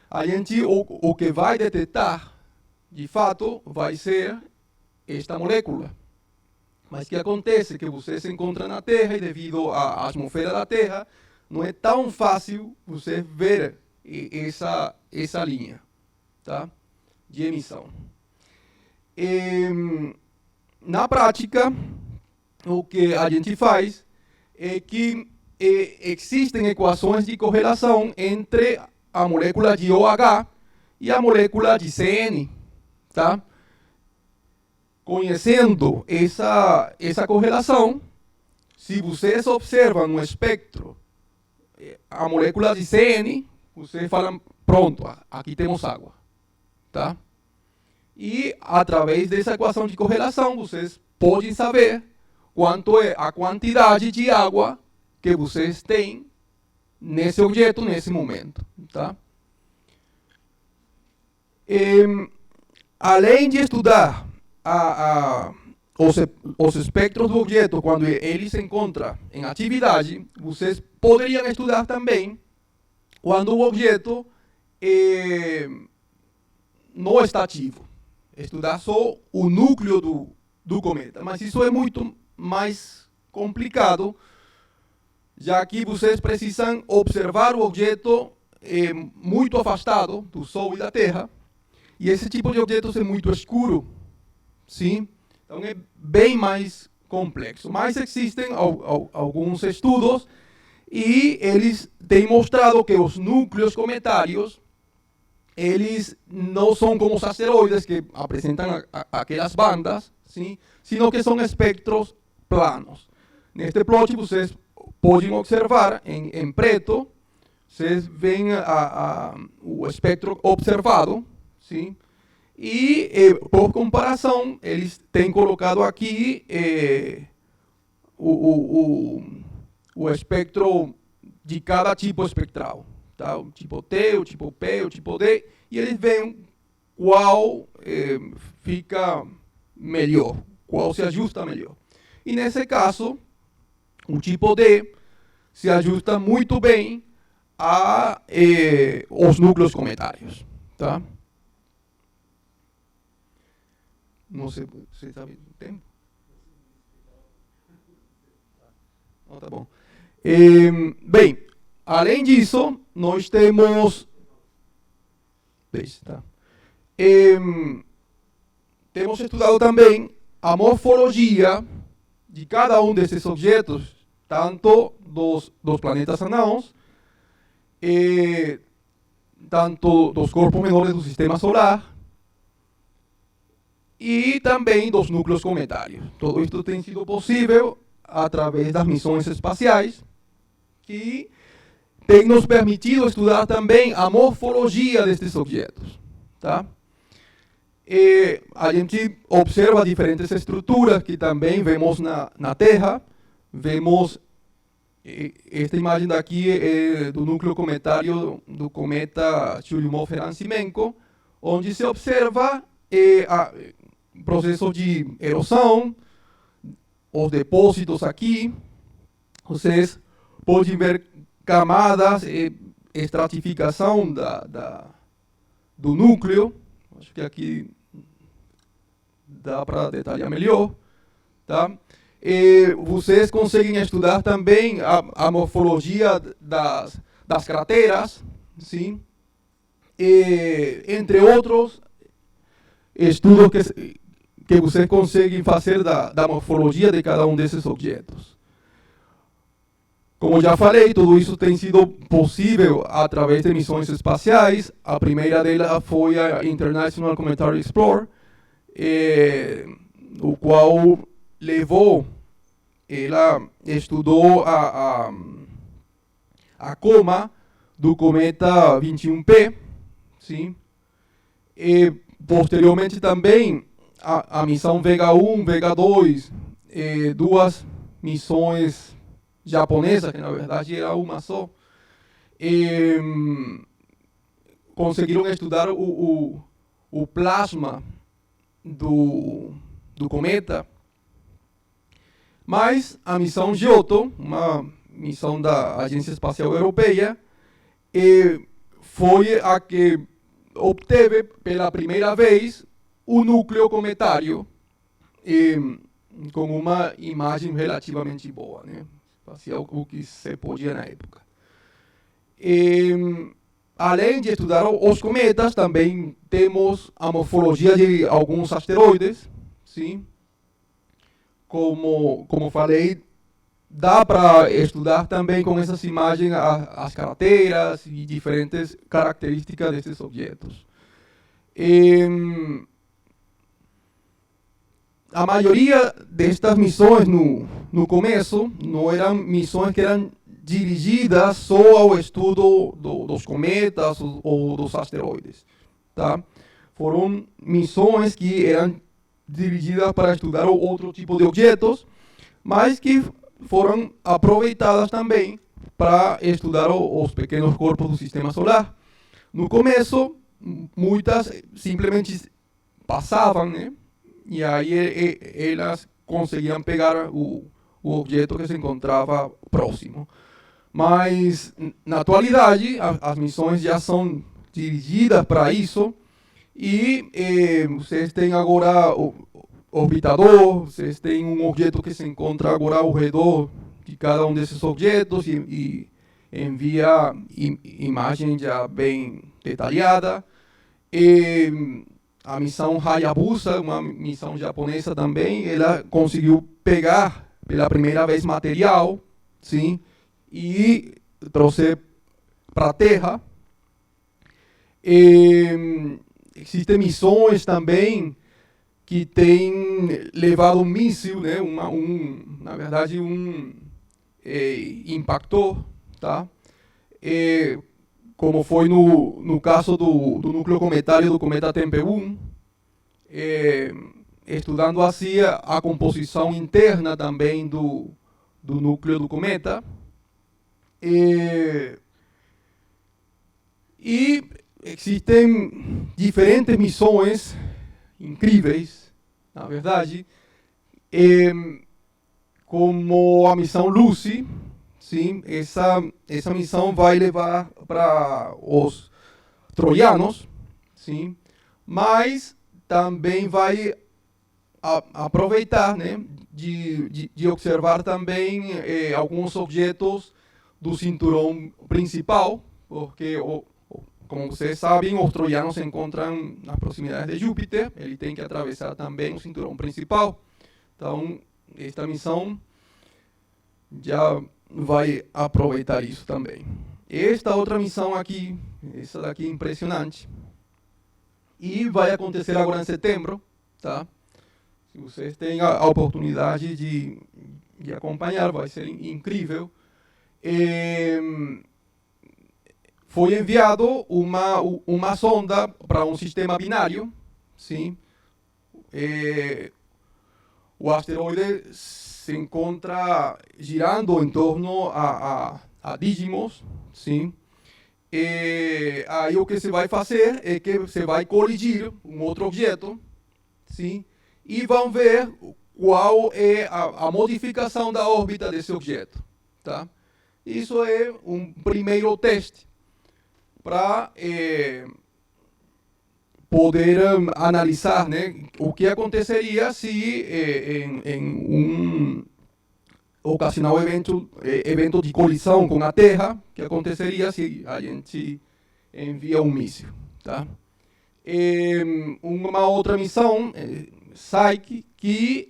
a gente, o que vai detectar, de fato, vai ser esta molécula. Mas o que acontece? Que você se encontra na Terra e devido à atmosfera da Terra, não é tão fácil você ver essa linha, tá? De emissão. Na prática, o que a gente faz é que existem equações de correlação entre a molécula de OH e a molécula de CN, tá? Conhecendo essa correlação, se vocês observam no espectro a molécula de CN, vocês falam, pronto, aqui temos água, tá? E através dessa equação de correlação, vocês podem saber quanto é a quantidade de água que vocês têm nesse objeto, nesse momento, tá? Além de estudar os espectros do objeto quando ele se encontra em atividade, vocês poderiam estudar também quando o objeto não está ativo. Estudar só o núcleo do cometa. Mas isso é muito mais complicado, já que vocês precisam observar o objeto muito afastado do Sol e da Terra, e esse tipo de objetos é muito escuro, sim? Então é bem mais complexo. Mas existem alguns estudos e eles têm mostrado que os núcleos cometários eles não são como os asteroides que apresentam aquelas bandas, sim? Sino que são espectros planos. Neste plot vocês podem observar em preto, vocês veem o espectro observado, sim? E, por comparação, eles têm colocado aqui o espectro de cada tipo espectral. Tá? O tipo T, o tipo P, o tipo D, e eles veem qual fica melhor, qual se ajusta melhor. E nesse caso, o tipo D se ajusta muito bem aos núcleos cometários. Tá? Não sei, você sabe o tempo? Não, tá bom. Bem, além disso, nós temos... Tá? Temos estudado também a morfologia de cada um desses objetos, tanto dos planetas anãos, tanto dos corpos menores do sistema solar, e também dos núcleos cometários. Todo isto tem sido possível através das missões espaciais, que tem nos permitido estudar também a morfologia destes objetos. Tá? A gente observa diferentes estruturas que também vemos na Terra. Vemos, esta imagem daqui é do núcleo cometário do cometa Churyumov-Gerasimenko, onde se observa processos de erosão, os depósitos aqui. Vocês podem ver camadas e estratificação do núcleo. Acho que aqui dá para detalhar melhor. Tá? E vocês conseguem estudar também a morfologia das crateras, sim? E, entre outros estudos que vocês conseguem fazer da morfologia de cada um desses objetos. Como já falei, tudo isso tem sido possível através de missões espaciais. A primeira delas foi a International Cometary Explorer, o qual ela estudou a coma do cometa 21P, sim? E posteriormente também a missão Vega 1, Vega 2, duas missões japonesas, que na verdade era uma só, conseguiram estudar o plasma do cometa. Mas a missão Giotto, uma missão da Agência Espacial Europeia, foi a que obteve pela primeira vez o núcleo cometário com uma imagem relativamente boa, né? Espacial, o que se podia na época. Além de estudar os cometas, também temos a morfologia de alguns asteroides, sim? Como falei, dá para estudar também com essas imagens as crateras e diferentes características desses objetos. A maioria destas missões no começo não eram missões que eram dirigidas só ao estudo dos cometas ou dos asteroides, tá? Foram missões que eram dirigidas para estudar outro tipo de objetos, mas que foram aproveitadas também para estudar os pequenos corpos do sistema solar. No começo, muitas simplesmente passavam, né? E aí elas conseguiam pegar o objeto que se encontrava próximo. Mas, na atualidade, as missões já são dirigidas para isso, e vocês têm agora o orbitador, vocês têm um objeto que se encontra agora ao redor de cada um desses objetos e envia imagem já bem detalhada. A missão Hayabusa, uma missão japonesa também, ela conseguiu pegar pela primeira vez material, sim, e trouxe para a Terra. Existem missões também que têm levado um míssil, né, na verdade um impactor, tá? Como foi no caso do núcleo cometário do cometa Tempé-1, estudando assim a composição interna também do núcleo do cometa. E existem diferentes missões incríveis, na verdade, como a missão Lucy. Sim, essa missão vai levar para os troianos, sim, mas também vai aproveitar, né, de observar também alguns objetos do cinturão principal, porque, como vocês sabem, os troianos se encontram nas proximidades de Júpiter, ele tem que atravessar também o cinturão principal. Então, esta missão já vai aproveitar isso também. Esta outra missão aqui, essa daqui é impressionante, e vai acontecer agora em setembro, tá? Se vocês têm a oportunidade de acompanhar, vai ser incrível. Foi enviado uma sonda para um sistema binário, sim. O asteroide se encontra girando em torno a Didymos, sim. aí o que você vai fazer é que você vai colidir um outro objeto, sim? E vão ver qual é a modificação da órbita desse objeto, tá? Isso é um primeiro teste para poder analisar, né, o que aconteceria se em um ocasional evento de colisão com a Terra, que aconteceria se a gente envia um míssil, tá? Uma outra missão, Psyche, que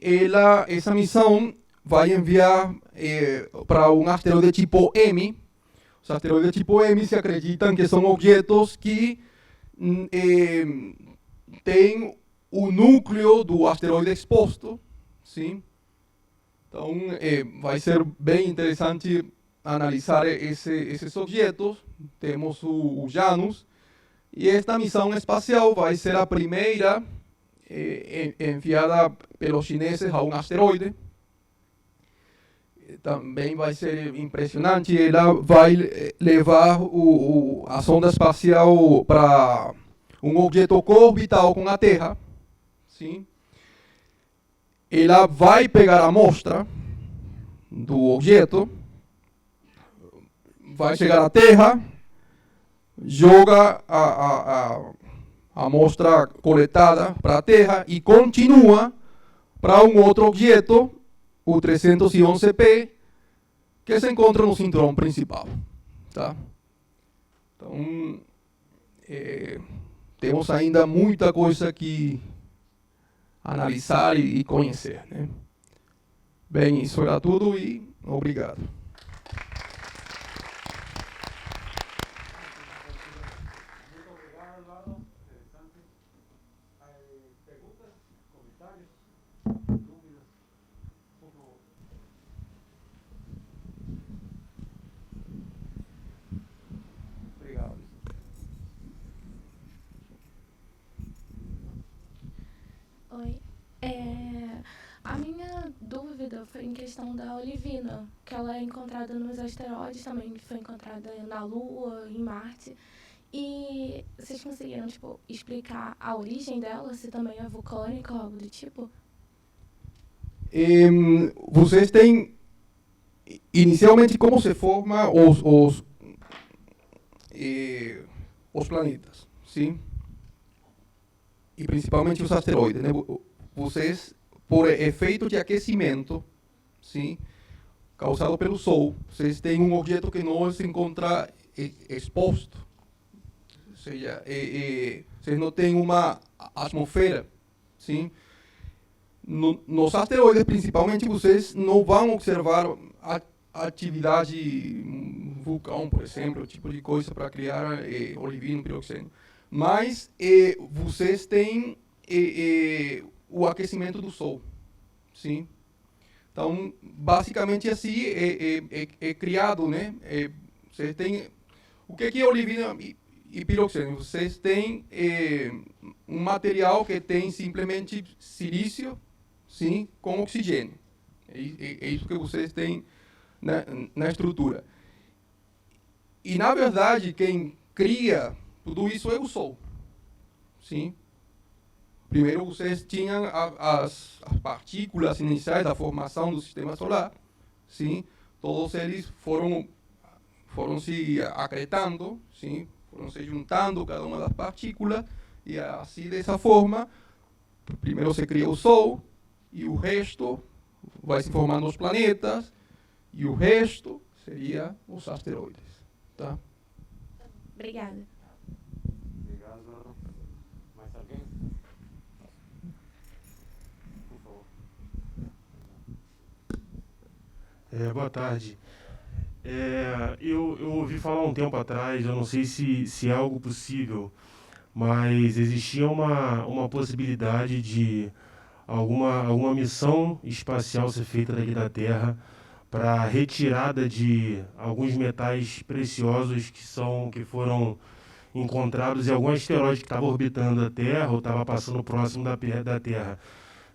essa missão vai enviar para um asteroide tipo M. Os asteroides tipo M se acreditam que são objetos que têm o núcleo do asteroide exposto, sim? Então, vai ser bem interessante analisar esses objetos. Temos o Janus, e esta missão espacial vai ser a primeira enviada pelos chineses a um asteroide. Também vai ser impressionante. Ela vai levar a sonda espacial para um objeto co-orbital com a Terra, sim? Ela vai pegar a amostra do objeto, vai chegar à Terra, joga a amostra coletada para a Terra e continua para um outro objeto, o 311P, que se encontra no cinturão principal, tá? Então, temos ainda muita coisa que analisar e conhecer, né? Bem, isso era tudo e obrigado. Muito obrigado, Eduardo. Interessante. Perguntas, comentários, dúvidas? Por favor. Obrigado. Oi. A minha dúvida foi em questão da olivina, que ela é encontrada nos asteroides também, que foi encontrada na Lua, em Marte. E vocês conseguiram, explicar a origem dela, se também é vulcânica ou algo do tipo? Vocês têm, inicialmente, como se formam os planetas, sim? E principalmente os asteroides, né? Vocês, por efeito de aquecimento, sim, causado pelo Sol, vocês têm um objeto que não se encontra exposto, ou seja, vocês não têm uma atmosfera, sim? Nos asteroides, principalmente, vocês não vão observar a atividade vulcão, por exemplo, tipo de coisa para criar olivino, piroxeno. Mas vocês têm o aquecimento do Sol, sim? Então, basicamente assim é criado, né? Vocês têm o que é olivina e piroxeno? Vocês têm um material que tem simplesmente silício, sim, com oxigênio. É isso que vocês têm na estrutura. E na verdade quem cria tudo isso é o Sol, sim. Primeiro vocês tinham as partículas iniciais da formação do Sistema Solar, sim. Todos eles foram se acretando, sim, foram se juntando cada uma das partículas e assim dessa forma, primeiro se cria o Sol e o resto vai se formando os planetas e o resto seria os asteroides, tá? Obrigada. Obrigado, Eduardo. Mais alguém? Por favor. Boa tarde. Eu ouvi falar um tempo atrás, eu não sei se é algo possível, mas existia uma possibilidade de alguma missão espacial ser feita daqui da Terra para retirada de alguns metais preciosos que foram encontrados em algum asteroide que estava orbitando a Terra ou estava passando próximo da Terra.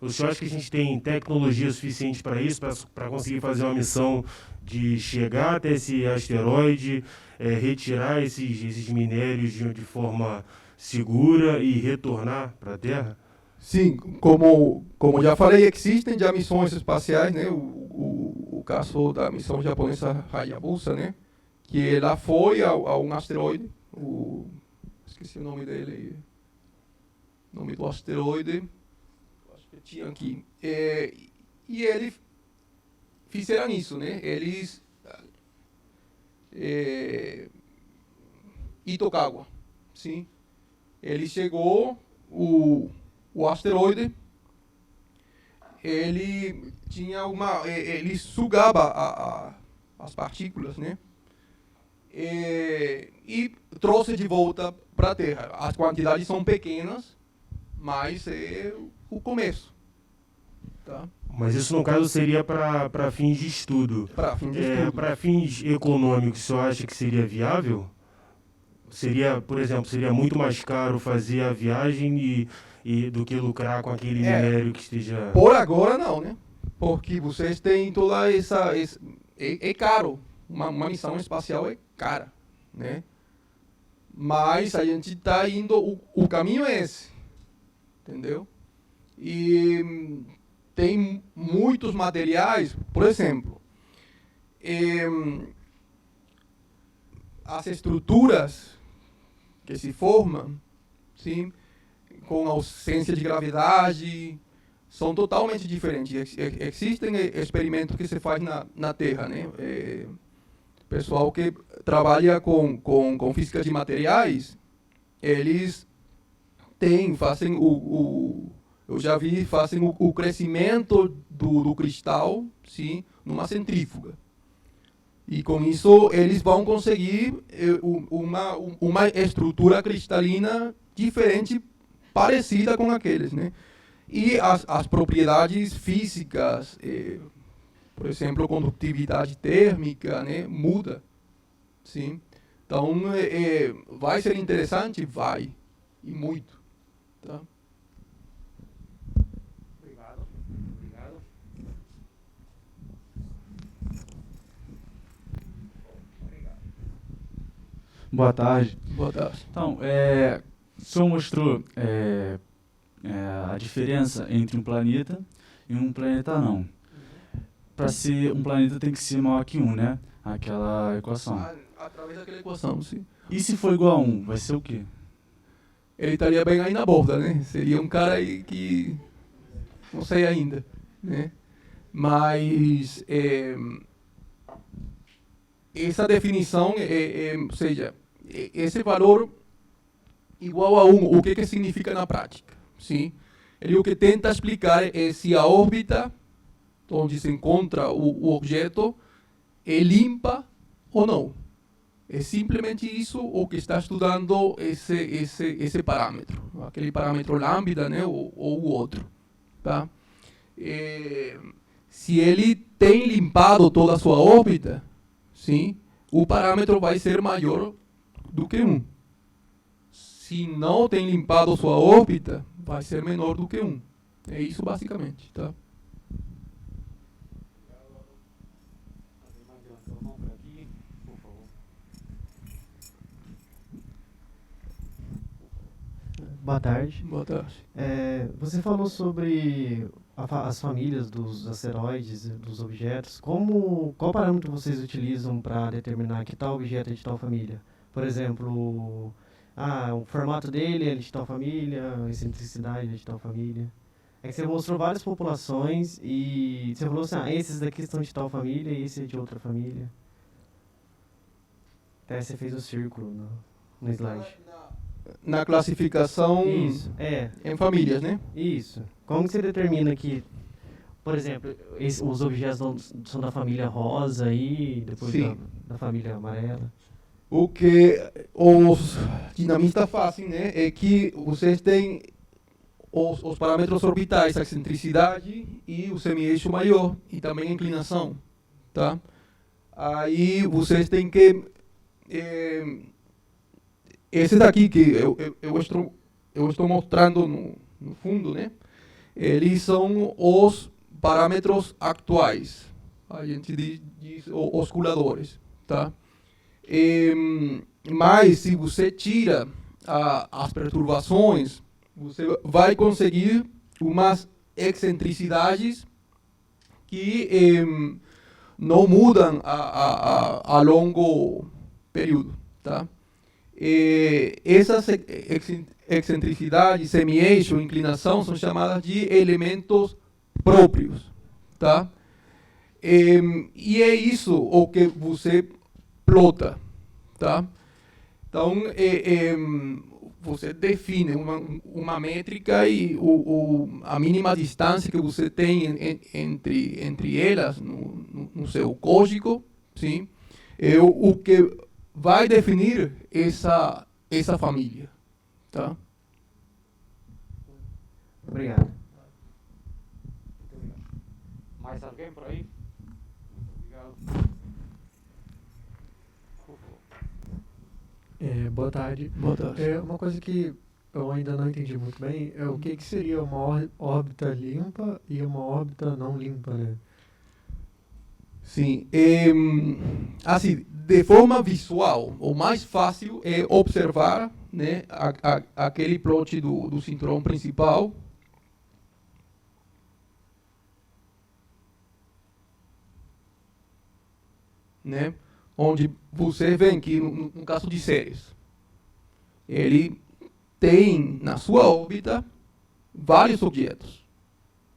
O senhor acha que a gente tem tecnologia suficiente para isso, para conseguir fazer uma missão de chegar até esse asteroide, retirar esses minérios de forma segura e retornar para a Terra? Sim, como já falei, existem já missões espaciais, né? O caso da missão japonesa Hayabusa, né? Que ela foi a um asteroide, esqueci o nome dele, o nome do asteroide, acho que tinha aqui. E eles fizeram isso, né? Eles Itokawa, sim. Ele chegou, o asteroide, ele tinha ele sugava as partículas, né? E trouxe de volta para a Terra. As quantidades são pequenas, mas é o começo. Tá? Mas isso, no caso, seria para fins de estudo. Para fins de estudo. Para fins econômicos, o senhor acha que seria viável? Seria, por exemplo, seria muito mais caro fazer a viagem do que lucrar com aquele minério que esteja... Por agora não, né? Porque vocês têm toda essa... É caro. Uma missão espacial é cara, né? Mas a gente está indo... O caminho é esse. Entendeu? E tem muitos materiais, por exemplo, as estruturas que se formam, sim, com ausência de gravidade, são totalmente diferentes. Existem experimentos que se faz na Terra, né? Pessoal que trabalha com física de materiais, eles fazem eu já vi, fazem o crescimento do cristal, sim, numa centrífuga. E com isso eles vão conseguir uma estrutura cristalina diferente, parecida com aqueles, né? E as propriedades físicas, por exemplo, condutividade térmica, né, muda, sim. Então, vai ser interessante? Vai, e muito, tá? Obrigado. Boa tarde. Boa tarde. Então, o senhor mostrou a diferença entre um planeta e um planeta não. Para ser um planeta tem que ser maior que 1, né? Aquela equação. Através daquela equação, sim. E se for igual a 1, vai ser o quê? Ele estaria bem aí na borda, né? Seria um cara aí que... não sei ainda, né? Mas essa definição, ou seja, esse valor igual a 1, o que significa na prática? Sim? Ele o que tenta explicar é se a órbita onde se encontra o objeto é limpa ou não. É simplesmente isso o que está estudando esse parâmetro, aquele parâmetro lambda, né, ou o outro, tá? Se ele tem limpado toda a sua órbita, sim, o parâmetro vai ser maior do que 1. Se não tem limpado sua órbita, vai ser menor do que 1. É isso basicamente, tá? Alguém mais levantou a mão por aqui, por favor. Boa tarde. Boa tarde. Você falou sobre as famílias dos asteroides, dos objetos. Qual parâmetro vocês utilizam para determinar que tal objeto é de tal família? Por exemplo, o formato dele é de tal família, a excentricidade é de tal família. É que você mostrou várias populações e você falou assim, esses daqui são de tal família e esse é de outra família. Até você fez o círculo no slide. Na classificação Isso, em famílias, né? Isso. Como que você determina que, por exemplo, os objetos são da família rosa e depois da família amarela? O que os dinamistas fazem, né, é que vocês têm os parâmetros orbitais, a excentricidade e o semi-eixo maior, e também a inclinação, tá? Aí vocês têm que... esse daqui que eu estou mostrando no fundo, né? eles são os parâmetros atuais. A gente diz os coladores, tá? Mas se você tira as perturbações, você vai conseguir umas excentricidades que não mudam a longo período, tá? Essas excentricidades, semi-eixo, inclinação, são chamadas de elementos próprios, tá? E é isso o que você plota, tá? Então, você define uma métrica e a mínima distância que você tem entre elas no seu código, sim, é o que vai definir essa família, tá? Obrigado. Mais alguém por aí? Obrigado. Boa tarde. Boa tarde. Uma coisa que eu ainda não entendi muito bem é o que seria uma órbita limpa e uma órbita não limpa, né? Sim, assim, de forma visual, o mais fácil é observar, né, aquele plot do cinturão principal. Né, onde você vê que, no caso de Ceres, ele tem na sua órbita vários objetos.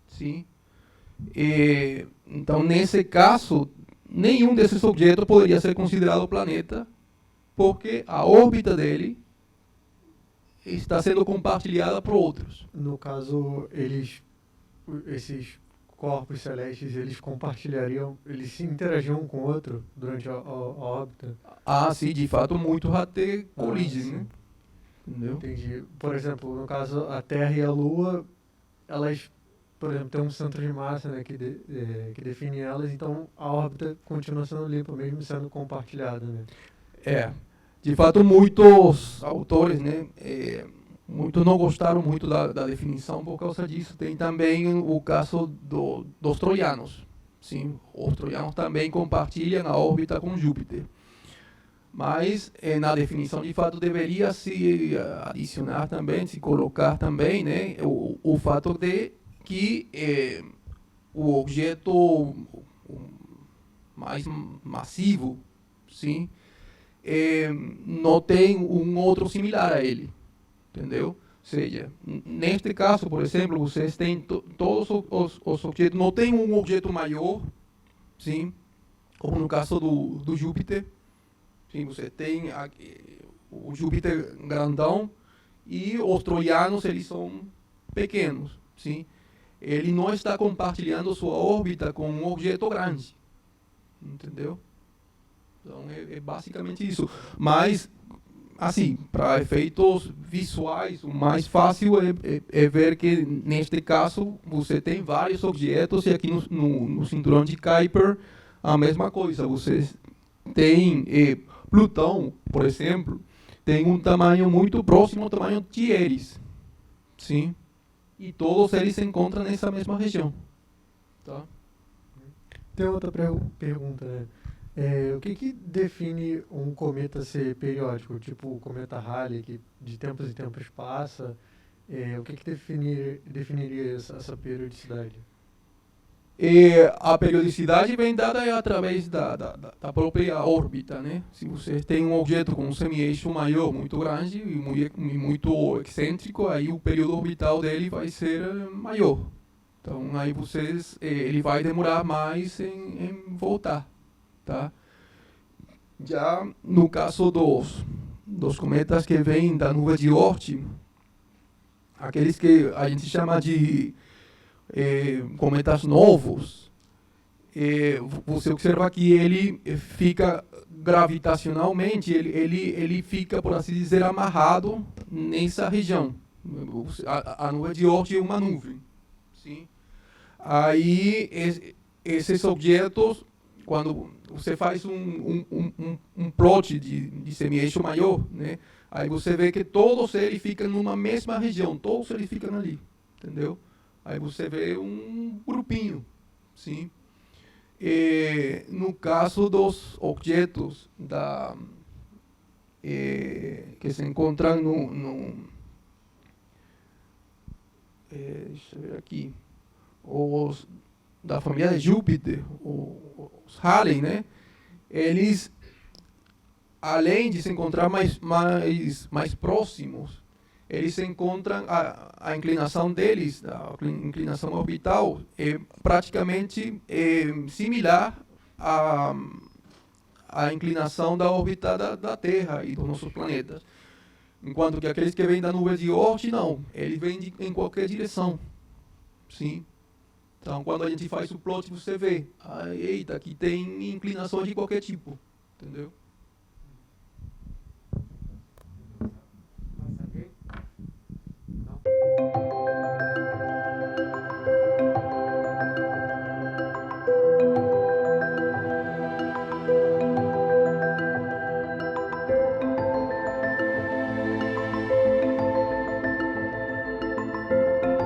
Sim? Então, nesse caso, nenhum desses objetos poderia ser considerado planeta, porque a órbita dele está sendo compartilhada por outros. No caso, esses corpos celestes, eles compartilhariam, eles se interagiam um com o outro durante a órbita? Ah, sim, de fato, muito até colidem, né? Entendeu? Entendi. Por exemplo, no caso, a Terra e a Lua, elas, por exemplo, têm um centro de massa, né, que define elas, então a órbita continua sendo limpa, mesmo sendo compartilhada, né? De fato, muitos autores, né, muitos não gostaram muito da definição por causa disso. Tem também o caso dos troianos. Sim, os troianos também compartilham a órbita com Júpiter. Mas na definição, de fato, deveria se adicionar também, se colocar também, né, o fato de que o objeto mais massivo, sim, não tem um outro similar a ele, entendeu? Ou seja, neste caso, por exemplo, vocês têm todos os objetos, não tem um objeto maior, sim, como no caso do Júpiter. Sim, você tem o Júpiter grandão e os troianos, eles são pequenos, sim. Ele não está compartilhando sua órbita com um objeto grande, entendeu? Então, é basicamente isso. Mas, assim, para efeitos visuais, o mais fácil é ver que, neste caso, você tem vários objetos, e aqui no cinturão de Kuiper, a mesma coisa. Você tem Plutão, por exemplo, tem um tamanho muito próximo ao tamanho de Eris, sim? E todos eles se encontram nessa mesma região. Tá? Tem outra pergunta, né? O que define um cometa ser periódico? Tipo o cometa Halley, que de tempos em tempos passa. O que definiria essa periodicidade? A periodicidade vem dada através da própria órbita, né? Se você tem um objeto com um semi-eixo maior, muito grande e muito excêntrico, aí o período orbital dele vai ser maior. Então, aí ele vai demorar mais em voltar, tá? Já no caso dos cometas que vêm da nuvem de Oort, aqueles que a gente chama de cometas novos, você observa que ele fica gravitacionalmente, ele fica, por assim dizer, amarrado nessa região. A nuvem de Oort é uma nuvem, sim? Aí esses objetos, quando você faz um plot de semi-eixo maior, né, aí você vê que todos eles ficam numa mesma região, todos eles ficam ali, entendeu? Aí você vê um grupinho, sim. No caso dos objetos que se encontram deixa eu ver aqui, os da família de Júpiter, os Halley, né? Eles, além de se encontrar mais próximos, eles se encontram, a inclinação deles, a inclinação orbital, é praticamente similar à inclinação da órbita da Terra e dos nossos planetas. Enquanto que aqueles que vêm da nuvem de Oort, não. Eles vêm em qualquer direção. Sim. Então, quando a gente faz o plot, você vê, eita, aqui tem inclinações de qualquer tipo. Entendeu?